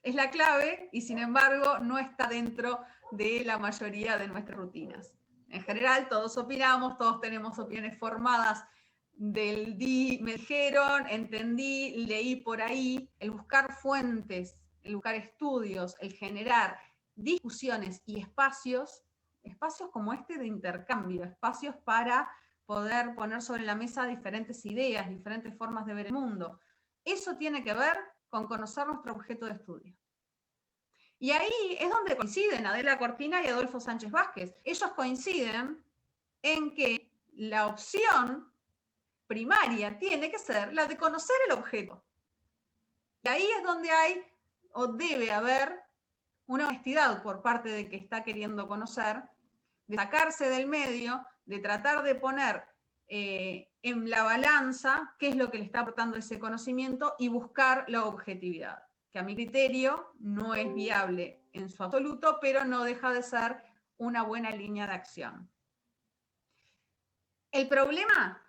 Es la clave y sin embargo no está dentro de la mayoría de nuestras rutinas. En general todos opinamos, todos tenemos opiniones formadas del me dijeron, entendí, leí por ahí. El buscar fuentes, el buscar estudios, el generar discusiones y espacios como este de intercambio, espacios para poder poner sobre la mesa diferentes ideas, diferentes formas de ver el mundo. Eso tiene que ver con conocer nuestro objeto de estudio. Y ahí es donde coinciden Adela Cortina y Adolfo Sánchez Vázquez. Ellos coinciden en que la opción primaria tiene que ser la de conocer el objeto. Y ahí es donde hay o debe haber una honestidad por parte de que está queriendo conocer, de sacarse del medio, de tratar de poner en la balanza qué es lo que le está aportando ese conocimiento y buscar la objetividad, que a mi criterio no es viable en su absoluto, pero no deja de ser una buena línea de acción. El problema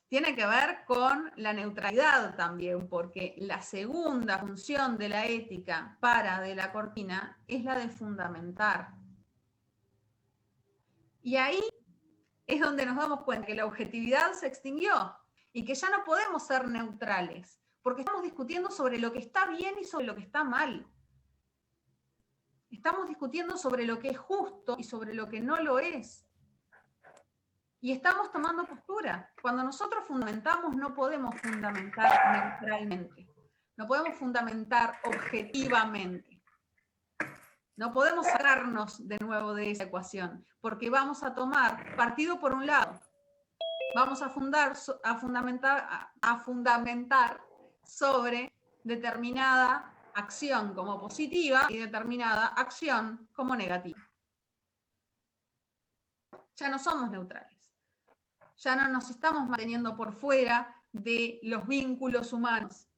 tiene que ver con la neutralidad también, porque la segunda función de la ética para Adela Cortina es la de fundamentar. Y ahí es donde nos damos cuenta que la objetividad se extinguió y que ya no podemos ser neutrales, porque estamos discutiendo sobre lo que está bien y sobre lo que está mal. Estamos discutiendo sobre lo que es justo y sobre lo que no lo es. Y estamos tomando postura. Cuando nosotros fundamentamos, no podemos fundamentar neutralmente. No podemos fundamentar objetivamente. No podemos sacarnos de nuevo de esa ecuación, porque vamos a tomar partido por un lado. Vamos a fundamentar sobre determinada acción como positiva y determinada acción como negativa. Ya no somos neutrales. Ya no nos estamos manteniendo por fuera de los vínculos humanos.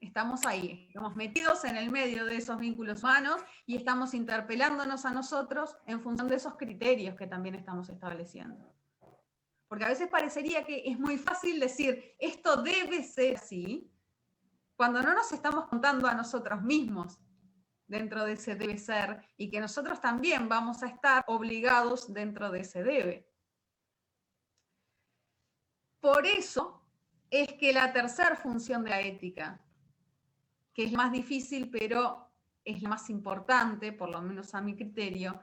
Estamos ahí, estamos metidos en el medio de esos vínculos humanos y estamos interpelándonos a nosotros en función de esos criterios que también estamos estableciendo. Porque a veces parecería que es muy fácil decir, esto debe ser así, cuando no nos estamos contando a nosotros mismos dentro de ese debe ser y que nosotros también vamos a estar obligados dentro de ese debe. Por eso es que la tercera función de la ética, que es la más difícil, pero es la más importante, por lo menos a mi criterio,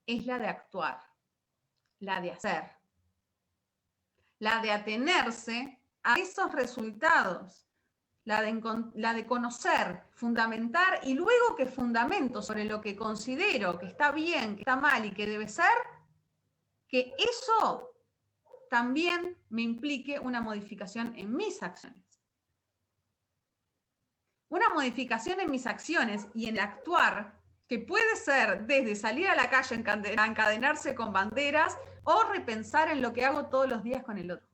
es la de actuar, la de hacer, la de atenerse a esos resultados, la de conocer, fundamentar, y luego que fundamento sobre lo que considero que está bien, que está mal y que debe ser, que eso también me implique una modificación en mis acciones. Una modificación en mis acciones y en el actuar, que puede ser desde salir a la calle a encadenarse con banderas o repensar en lo que hago todos los días con el otro.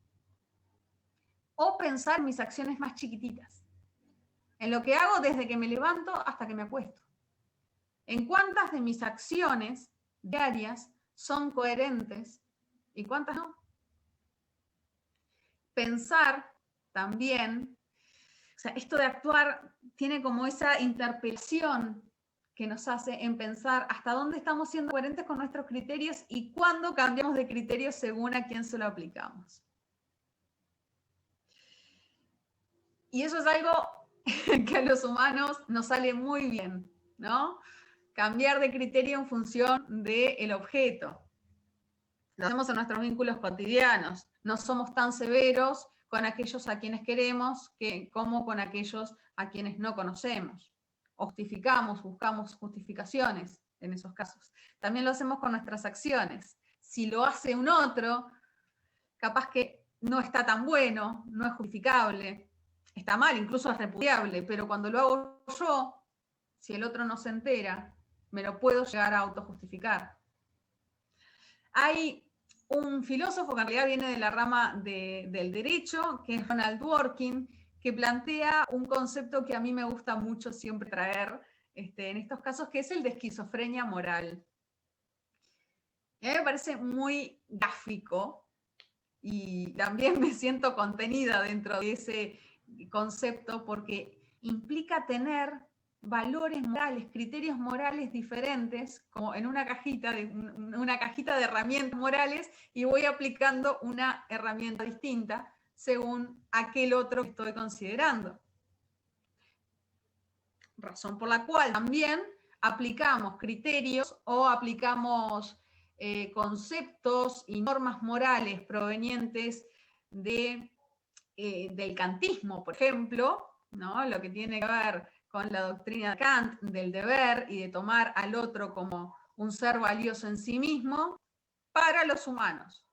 O pensar en mis acciones más chiquititas, en lo que hago desde que me levanto hasta que me acuesto. En cuántas de mis acciones diarias son coherentes y cuántas no. Pensar también, o sea, esto de actuar tiene como esa interpelación que nos hace en pensar hasta dónde estamos siendo coherentes con nuestros criterios y cuándo cambiamos de criterios según a quién se lo aplicamos. Y eso es algo que a los humanos nos sale muy bien, ¿no? Cambiar de criterio en función del objeto. Lo hacemos en nuestros vínculos cotidianos. No somos tan severos con aquellos a quienes queremos como con aquellos a quienes no conocemos. Justificamos, buscamos justificaciones en esos casos. También lo hacemos con nuestras acciones. Si lo hace un otro, capaz que no está tan bueno, no es justificable, está mal, incluso es repudiable, pero cuando lo hago yo, si el otro no se entera, me lo puedo llegar a autojustificar. Hay un filósofo que en realidad viene de la rama del derecho, que es Ronald Dworkin, que plantea un concepto que a mí me gusta mucho siempre traer en estos casos, que es el de esquizofrenia moral. Y a mí me parece muy gráfico y también me siento contenida dentro de ese concepto porque implica tener valores morales, criterios morales diferentes, como en una cajita de herramientas morales, y voy aplicando una herramienta distinta según aquel otro que estoy considerando. Razón por la cual también aplicamos criterios o aplicamos conceptos y normas morales provenientes del kantismo, por ejemplo, ¿no? Lo que tiene que ver con la doctrina de Kant del deber y de tomar al otro como un ser valioso en sí mismo para los humanos.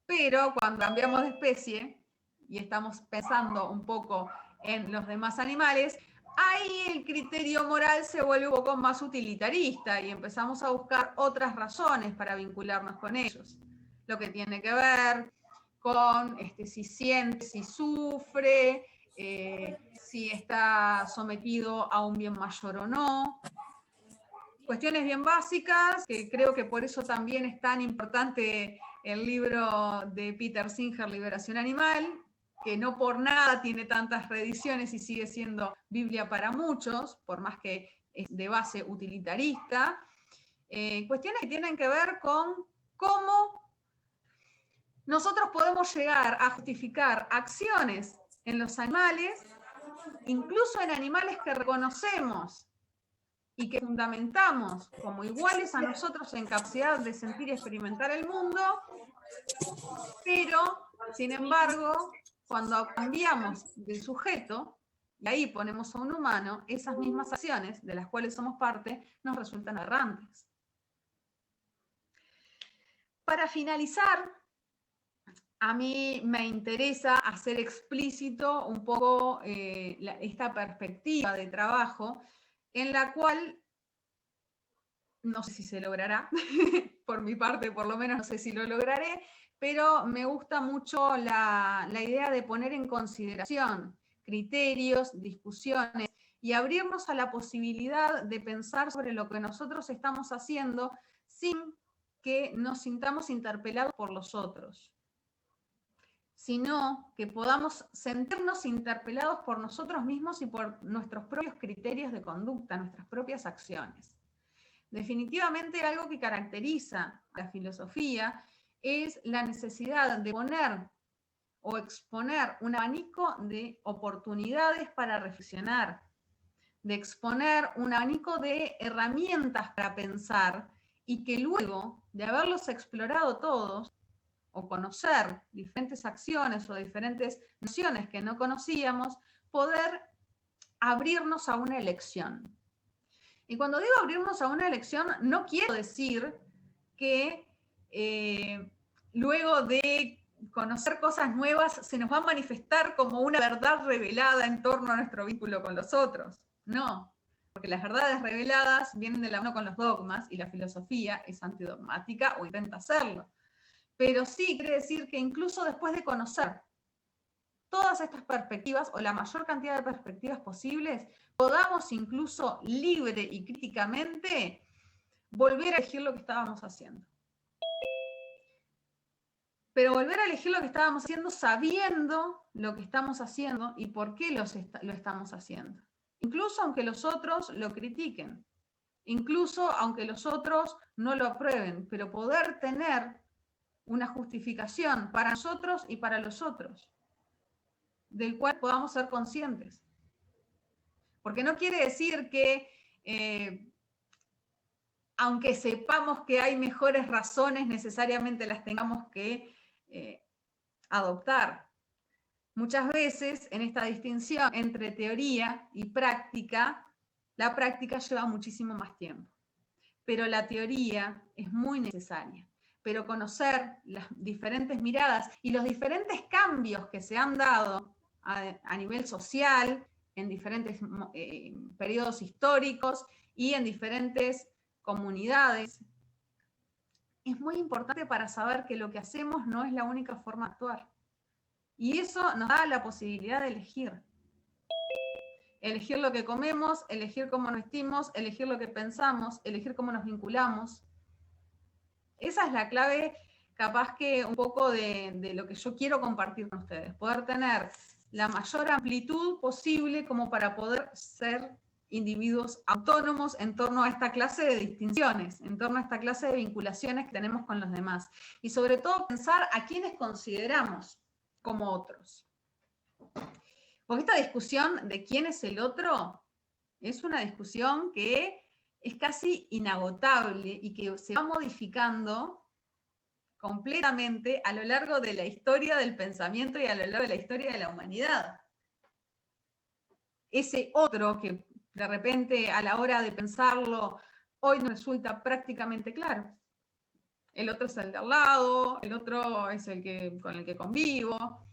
Pero cuando cambiamos de especie y estamos pensando un poco en los demás animales, ahí el criterio moral se vuelve un poco más utilitarista y empezamos a buscar otras razones para vincularnos con ellos. Lo que tiene que ver con si siente, si sufre, si está sometido a un bien mayor o no. Cuestiones bien básicas, que creo que por eso también es tan importante el libro de Peter Singer, Liberación Animal, que no por nada tiene tantas reediciones y sigue siendo Biblia para muchos, por más que es de base utilitarista. Cuestiones que tienen que ver con cómo nosotros podemos llegar a justificar acciones en los animales, incluso en animales que reconocemos y que fundamentamos como iguales a nosotros en capacidad de sentir y experimentar el mundo, pero, sin embargo, cuando cambiamos de sujeto, y ahí ponemos a un humano, esas mismas acciones de las cuales somos parte nos resultan aberrantes. Para finalizar, a mí me interesa hacer explícito un poco esta perspectiva de trabajo en la cual, no sé si se logrará, por mi parte por lo menos no sé si lo lograré, pero me gusta mucho la idea de poner en consideración criterios, discusiones y abrirnos a la posibilidad de pensar sobre lo que nosotros estamos haciendo sin que nos sintamos interpelados por los otros, sino que podamos sentirnos interpelados por nosotros mismos y por nuestros propios criterios de conducta, nuestras propias acciones. Definitivamente algo que caracteriza la filosofía es la necesidad de poner o exponer un abanico de oportunidades para reflexionar, de exponer un abanico de herramientas para pensar y que luego de haberlos explorado todos, o conocer diferentes acciones o diferentes nociones que no conocíamos, poder abrirnos a una elección. Y cuando digo abrirnos a una elección, no quiero decir que luego de conocer cosas nuevas se nos va a manifestar como una verdad revelada en torno a nuestro vínculo con los otros. No, porque las verdades reveladas vienen de la mano con los dogmas y la filosofía es antidogmática o intenta hacerlo. Pero sí quiere decir que incluso después de conocer todas estas perspectivas o la mayor cantidad de perspectivas posibles, podamos incluso libre y críticamente volver a elegir lo que estábamos haciendo. Pero volver a elegir lo que estábamos haciendo sabiendo lo que estamos haciendo y por qué lo estamos haciendo. Incluso aunque los otros lo critiquen, incluso aunque los otros no lo aprueben, pero poder tener una justificación para nosotros y para los otros, del cual podamos ser conscientes. Porque no quiere decir que, aunque sepamos que hay mejores razones, necesariamente las tengamos que adoptar. Muchas veces, en esta distinción entre teoría y práctica, la práctica lleva muchísimo más tiempo. Pero la teoría es muy necesaria. Pero conocer las diferentes miradas y los diferentes cambios que se han dado a nivel social, en diferentes periodos históricos y en diferentes comunidades, es muy importante para saber que lo que hacemos no es la única forma de actuar. Y eso nos da la posibilidad de elegir. Elegir lo que comemos, elegir cómo nos vestimos, elegir lo que pensamos, elegir cómo nos vinculamos. Esa es la clave, capaz que un poco de lo que yo quiero compartir con ustedes. Poder tener la mayor amplitud posible como para poder ser individuos autónomos en torno a esta clase de distinciones, en torno a esta clase de vinculaciones que tenemos con los demás. Y sobre todo pensar a quienes consideramos como otros. Porque esta discusión de quién es el otro es una discusión que es casi inagotable y que se va modificando completamente a lo largo de la historia del pensamiento y a lo largo de la historia de la humanidad. Ese otro que de repente a la hora de pensarlo hoy nos resulta prácticamente claro. El otro es el de al lado, el otro es el con el que convivo.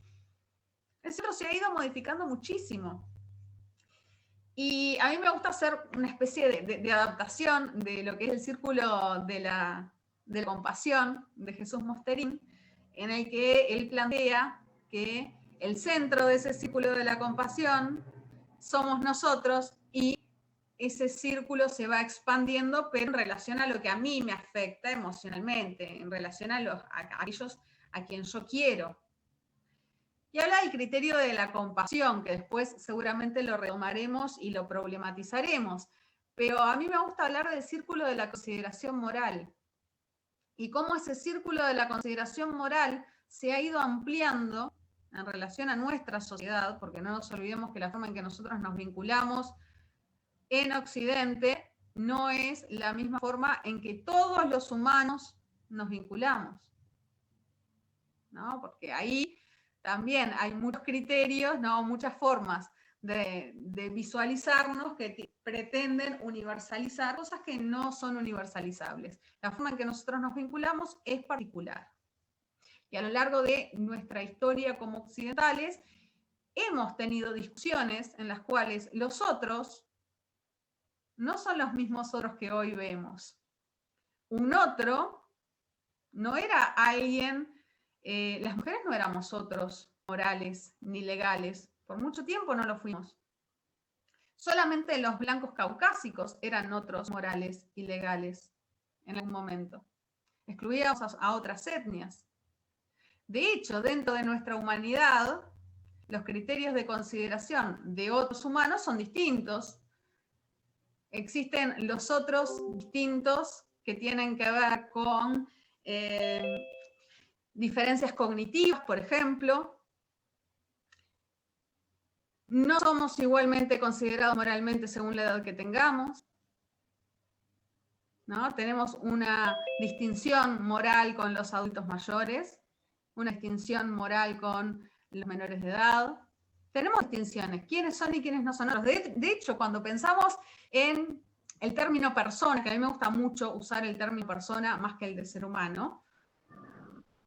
Ese otro se ha ido modificando muchísimo. Y a mí me gusta hacer una especie de adaptación de lo que es el círculo de la compasión de Jesús Mosterín, en el que él plantea que el centro de ese círculo de la compasión somos nosotros y ese círculo se va expandiendo, pero en relación a lo que a mí me afecta emocionalmente, en relación a aquellos a quien yo quiero. Y habla del criterio de la compasión, que después seguramente lo retomaremos y lo problematizaremos. Pero a mí me gusta hablar del círculo de la consideración moral. Y cómo ese círculo de la consideración moral se ha ido ampliando en relación a nuestra sociedad, porque no nos olvidemos que la forma en que nosotros nos vinculamos en Occidente no es la misma forma en que todos los humanos nos vinculamos, ¿no? Porque ahí también hay muchos criterios, ¿no? Muchas formas de visualizarnos que pretenden universalizar cosas que no son universalizables. La forma en que nosotros nos vinculamos es particular. Y a lo largo de nuestra historia como occidentales, hemos tenido discusiones en las cuales los otros no son los mismos otros que hoy vemos. Un otro no era alguien, las mujeres no éramos otros morales ni legales, por mucho tiempo no lo fuimos. Solamente los blancos caucásicos eran otros morales y legales en algún momento. Excluíamos a otras etnias. De hecho, dentro de nuestra humanidad, los criterios de consideración de otros humanos son distintos. Existen los otros distintos que tienen que ver con diferencias cognitivas, por ejemplo. No somos igualmente considerados moralmente según la edad que tengamos, ¿no? Tenemos una distinción moral con los adultos mayores una distinción moral con los menores de edad. Tenemos distinciones, quiénes son y quiénes no son otros. De hecho, cuando pensamos en el término persona, que a mí me gusta mucho usar el término persona más que el de ser humano,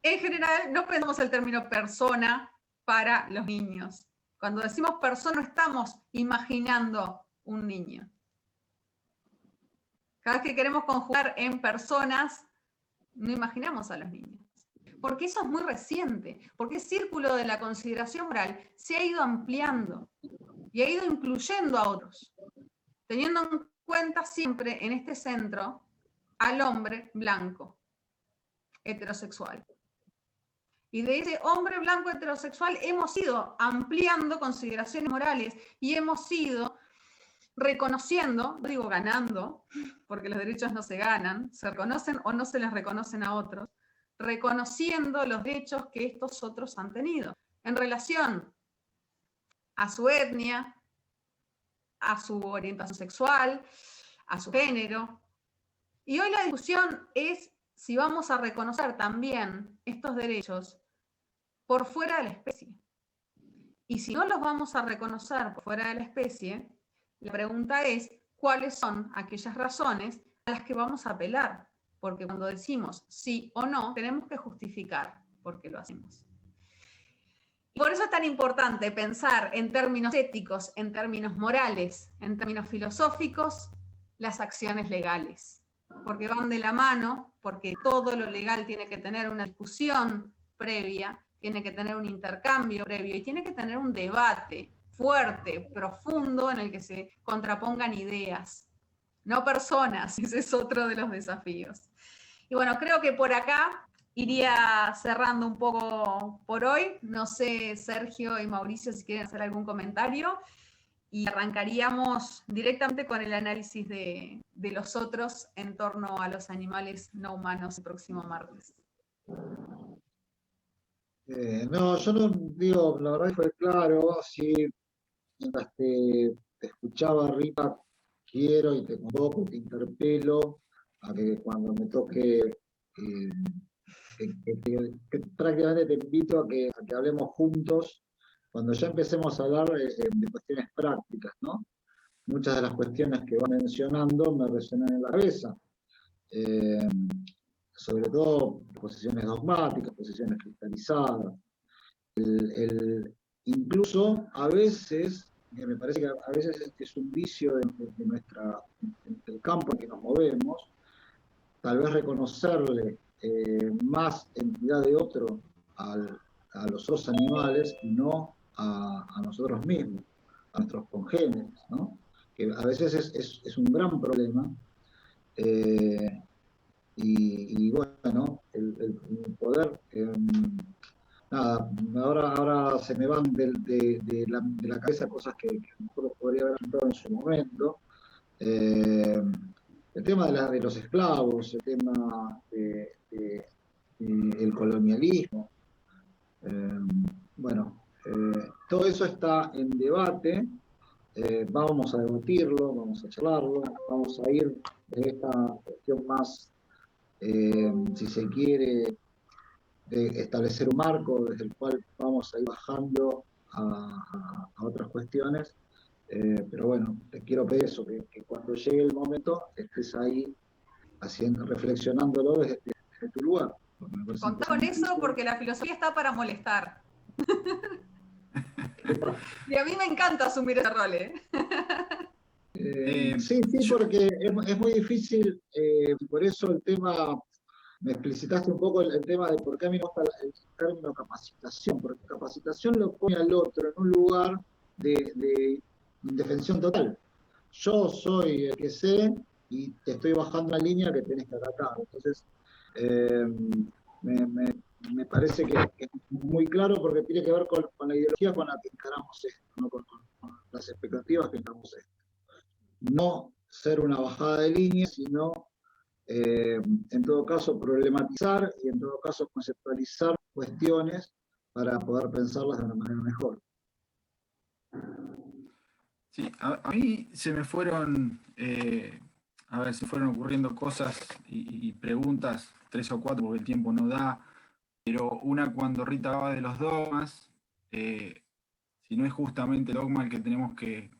en general no pensamos el término persona para los niños. Cuando decimos persona no estamos imaginando un niño. Cada vez que queremos conjugar en personas, no imaginamos a los niños. Porque eso es muy reciente, porque el círculo de la consideración moral se ha ido ampliando y ha ido incluyendo a otros, teniendo en cuenta siempre en este centro al hombre blanco, heterosexual. Y de ese hombre blanco heterosexual hemos ido ampliando consideraciones morales y hemos ido reconociendo, no digo ganando, porque los derechos no se ganan, se reconocen o no se les reconocen a otros, reconociendo los derechos que estos otros han tenido en relación a su etnia, a su orientación sexual, a su género. Y hoy la discusión es si vamos a reconocer también estos derechos por fuera de la especie. Y si no los vamos a reconocer por fuera de la especie, la pregunta es, ¿cuáles son aquellas razones a las que vamos a apelar? Porque cuando decimos sí o no, tenemos que justificar por qué lo hacemos. Y por eso es tan importante pensar en términos éticos, en términos morales, en términos filosóficos, las acciones legales. Porque van de la mano, porque todo lo legal tiene que tener una discusión previa, tiene que tener un intercambio previo y tiene que tener un debate fuerte, profundo, en el que se contrapongan ideas, no personas. Ese es otro de los desafíos. Y bueno, creo que por acá iría cerrando un poco por hoy. No sé, Sergio y Mauricio, si quieren hacer algún comentario. Y arrancaríamos directamente con el análisis de los otros en torno a los animales no humanos el próximo martes. No, yo no digo, la verdad que fue claro, sí, mientras te escuchaba, Rita, quiero y te convoco, te interpelo a que cuando me toque, que prácticamente te invito a que hablemos juntos, cuando ya empecemos a hablar de cuestiones prácticas, ¿no? Muchas de las cuestiones que van mencionando me resuenan en la cabeza. Sobre todo posiciones dogmáticas, posiciones cristalizadas. Incluso a veces, me parece que a veces es un vicio del campo en que nos movemos, tal vez reconocerle más entidad de otro a los otros animales y no a nosotros mismos, a nuestros congéneres, ¿no? Que a veces es un gran problema. Y bueno, el poder, nada, ahora se me van de la cabeza cosas que a lo mejor podría haber entrado en su momento. El tema de los esclavos, el tema del colonialismo. Bueno, todo eso está en debate. Vamos a debatirlo, vamos a charlarlo, vamos a ir de esta cuestión más, si se quiere, de establecer un marco desde el cual vamos a ir bajando a otras cuestiones, pero bueno, te quiero pedir eso, que cuando llegue el momento estés ahí reflexionándolo desde tu lugar. Contá con eso porque la filosofía está para molestar. Y a mí me encanta asumir ese rol, ¿eh? Sí, porque es muy difícil, por eso el tema, me explicitaste un poco el tema de por qué a mí no gusta el término capacitación, porque capacitación lo pone al otro en un lugar de indefensión total. Yo soy el que sé y te estoy bajando la línea que tenés que acatar. Entonces, me parece que es muy claro porque tiene que ver con la ideología con la que encaramos esto, ¿no? con las expectativas que encaramos esto. No ser una bajada de línea, sino en todo caso problematizar y en todo caso conceptualizar cuestiones para poder pensarlas de una manera mejor. Sí, a mí se me fueron, se fueron ocurriendo cosas y preguntas, 3 o 4, porque el tiempo no da, pero una cuando Rita hablaba de los dogmas, si no es justamente el dogma el que tenemos que,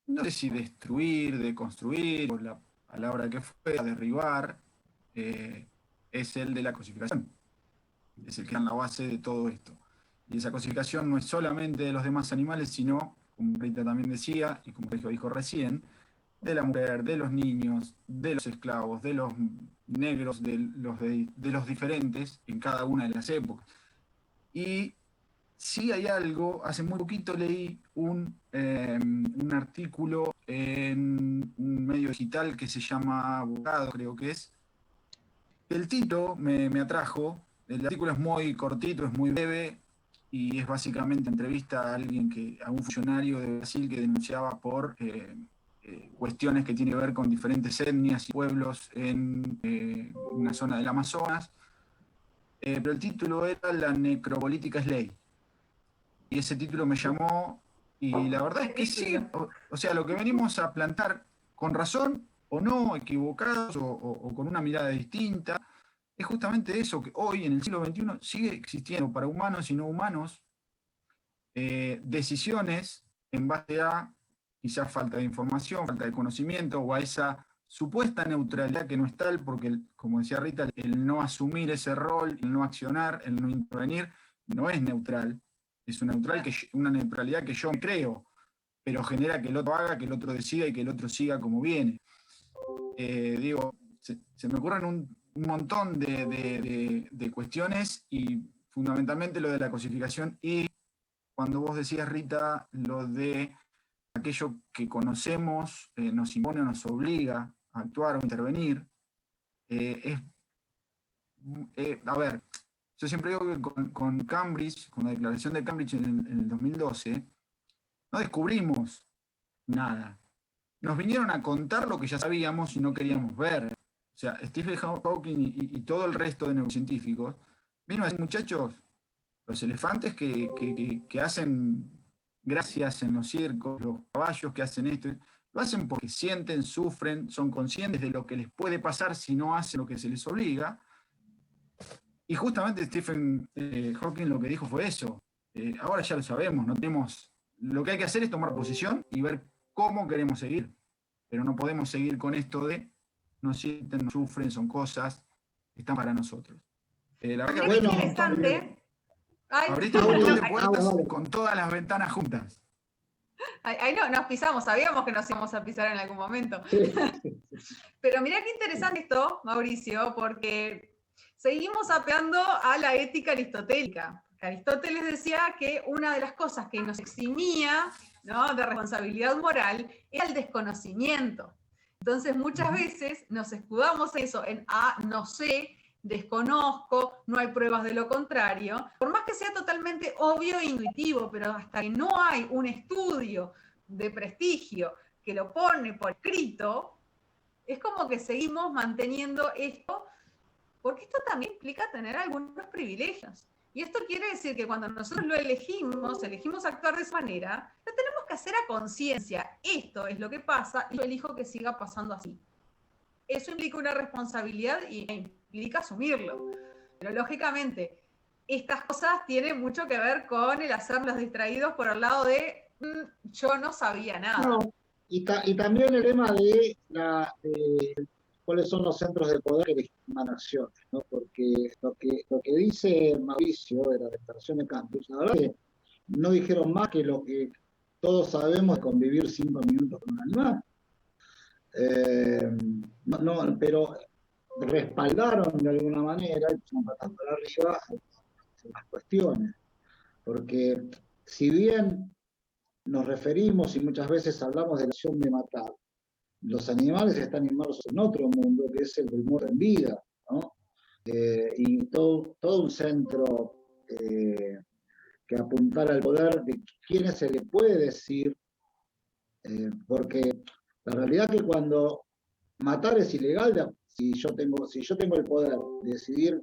no sé si destruir, deconstruir, o la palabra que fuera, derribar, es el de la cosificación. Es el que está en la base de todo esto. Y esa cosificación no es solamente de los demás animales, sino, como Rita también decía, y como dijo recién, de la mujer, de los niños, de los esclavos, de los negros, de los diferentes en cada una de las épocas. Y sí hay algo, hace muy poquito leí un artículo en un medio digital que se llama Abogado, creo que es. El título me atrajo, el artículo es muy cortito, es muy breve, y es básicamente entrevista a un funcionario de Brasil que denunciaba por cuestiones que tienen que ver con diferentes etnias y pueblos en una zona del Amazonas. Pero el título era La necropolítica es ley. Y ese título me llamó, y la verdad es que sí, o sea, lo que venimos a plantar, con razón o no, equivocados o con una mirada distinta, es justamente eso, que hoy en el siglo XXI sigue existiendo para humanos y no humanos decisiones en base a quizás falta de información, falta de conocimiento, o a esa supuesta neutralidad que no es tal, porque, como decía Rita, el no asumir ese rol, el no accionar, el no intervenir, no es neutral. Es una neutralidad que yo creo, pero genera que el otro haga, que el otro decida y que el otro siga como viene. Se me ocurren un montón de cuestiones, y fundamentalmente lo de la cosificación, y cuando vos decías, Rita, lo de aquello que conocemos nos impone o nos obliga a actuar o intervenir, a ver, yo siempre digo que con Cambridge, con la declaración de Cambridge en el 2012, no descubrimos nada. Nos vinieron a contar lo que ya sabíamos y no queríamos ver. O sea, Stephen Hawking y todo el resto de neurocientíficos vino a decir, muchachos, los elefantes que hacen gracias en los circos, los caballos que hacen esto, lo hacen porque sienten, sufren, son conscientes de lo que les puede pasar si no hacen lo que se les obliga. Y justamente Stephen Hawking lo que dijo fue eso. Ahora ya lo sabemos, no tenemos, lo que hay que hacer es tomar posición y ver cómo queremos seguir. Pero no podemos seguir con esto de no sienten, no sufren, son cosas que están para nosotros. La verdad que bueno, interesante. Abriste un montón de puertas con todas las ventanas juntas. Ahí no, nos pisamos, sabíamos que nos íbamos a pisar en algún momento. Pero mirá qué interesante esto, Mauricio, porque seguimos apelando a la ética aristotélica. Aristóteles decía que una de las cosas que nos eximía, ¿no?, de responsabilidad moral era el desconocimiento. Entonces muchas veces nos escudamos eso en no sé, desconozco, no hay pruebas de lo contrario, por más que sea totalmente obvio e intuitivo, pero hasta que no hay un estudio de prestigio que lo pone por escrito, es como que seguimos manteniendo esto, porque esto también implica tener algunos privilegios. Y esto quiere decir que cuando nosotros lo elegimos actuar de esa manera, lo tenemos que hacer a conciencia. Esto es lo que pasa y yo elijo que siga pasando así. Eso implica una responsabilidad y implica asumirlo. Pero lógicamente, estas cosas tienen mucho que ver con el hacerlos distraídos por el lado de yo no sabía nada. No, y también el tema de cuáles son los centros de poder que legitiman acciones, ¿no? Porque lo que dice Mauricio de la declaración de Cambridge, la verdad es que no dijeron más que lo que todos sabemos de convivir 5 minutos con un animal. Pero respaldaron de alguna manera, y pusieron patas para arriba las cuestiones. Porque si bien nos referimos y muchas veces hablamos de la acción de matar, los animales están inmersos en otro mundo, que es el del muerte en vida, ¿no? Y todo un centro que apuntara al poder de quiénes se le puede decir, porque la realidad es que cuando matar es ilegal, si yo tengo el poder de decidir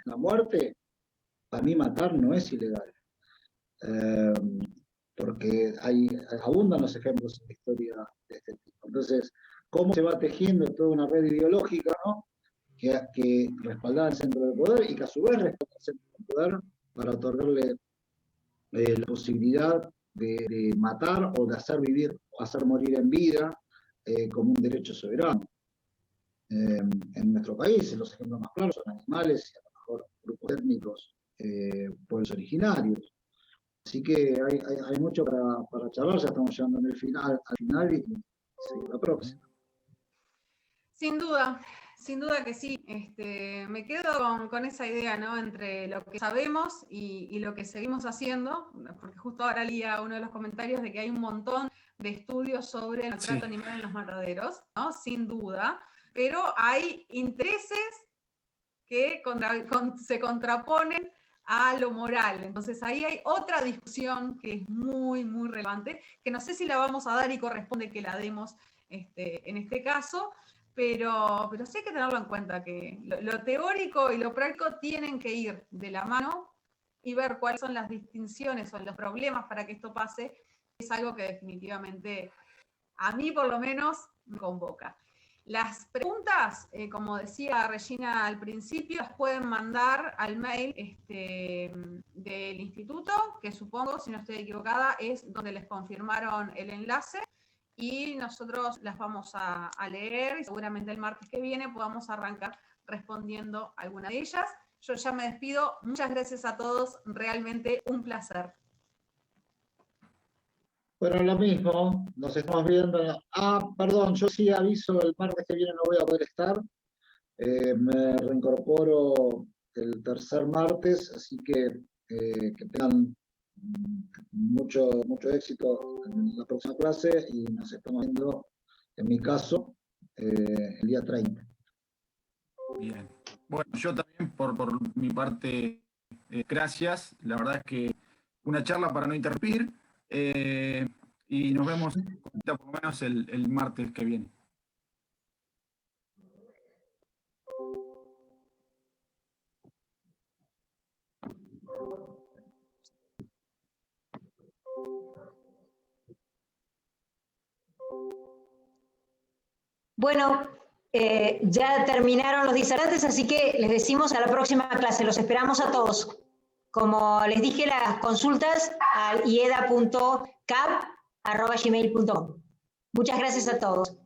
la muerte, para mí matar no es ilegal. Porque abundan los ejemplos en la historia de este tipo. Entonces, ¿cómo se va tejiendo toda una red ideológica, ¿no?, que respaldar el centro de poder y que a su vez respaldar el centro de poder para otorgarle la posibilidad de matar o de hacer vivir o hacer morir en vida como un derecho soberano. En nuestro país, los ejemplos más claros son animales y a lo mejor grupos étnicos, pueblos originarios. Así que hay mucho para charlar, ya estamos llegando al final y seguimos la próxima. Sin duda que sí. Me quedo con esa idea, ¿no? Entre lo que sabemos y lo que seguimos haciendo, porque justo ahora leía uno de los comentarios de que hay un montón de estudios sobre el maltrato animal en los mataderos, ¿no? Sin duda, pero hay intereses que se contraponen a lo moral. Entonces ahí hay otra discusión que es muy, muy relevante, que no sé si la vamos a dar y corresponde que la demos en este caso, pero sí hay que tenerlo en cuenta, que lo teórico y lo práctico tienen que ir de la mano y ver cuáles son las distinciones o los problemas para que esto pase, es algo que definitivamente a mí por lo menos me convoca. Las preguntas, como decía Regina al principio, las pueden mandar al mail del instituto, que supongo, si no estoy equivocada, es donde les confirmaron el enlace, y nosotros las vamos a leer y seguramente el martes que viene podamos arrancar respondiendo alguna de ellas. Yo ya me despido. Muchas gracias a todos. Realmente un placer. Bueno, lo mismo, nos estamos viendo. Perdón, yo sí aviso, el martes que viene no voy a poder estar. Me reincorporo el tercer martes, así que tengan mucho éxito en la próxima clase y nos estamos viendo, en mi caso, el día 30. Bien. Bueno, yo también por mi parte, gracias. La verdad es que una charla para no interrumpir. Y nos vemos por lo menos el martes que viene. Bueno, ya terminaron los disertantes, así que les decimos a la próxima clase. Los esperamos a todos. Como les dije, las consultas al ieda.cap@gmail.com. Muchas gracias a todos.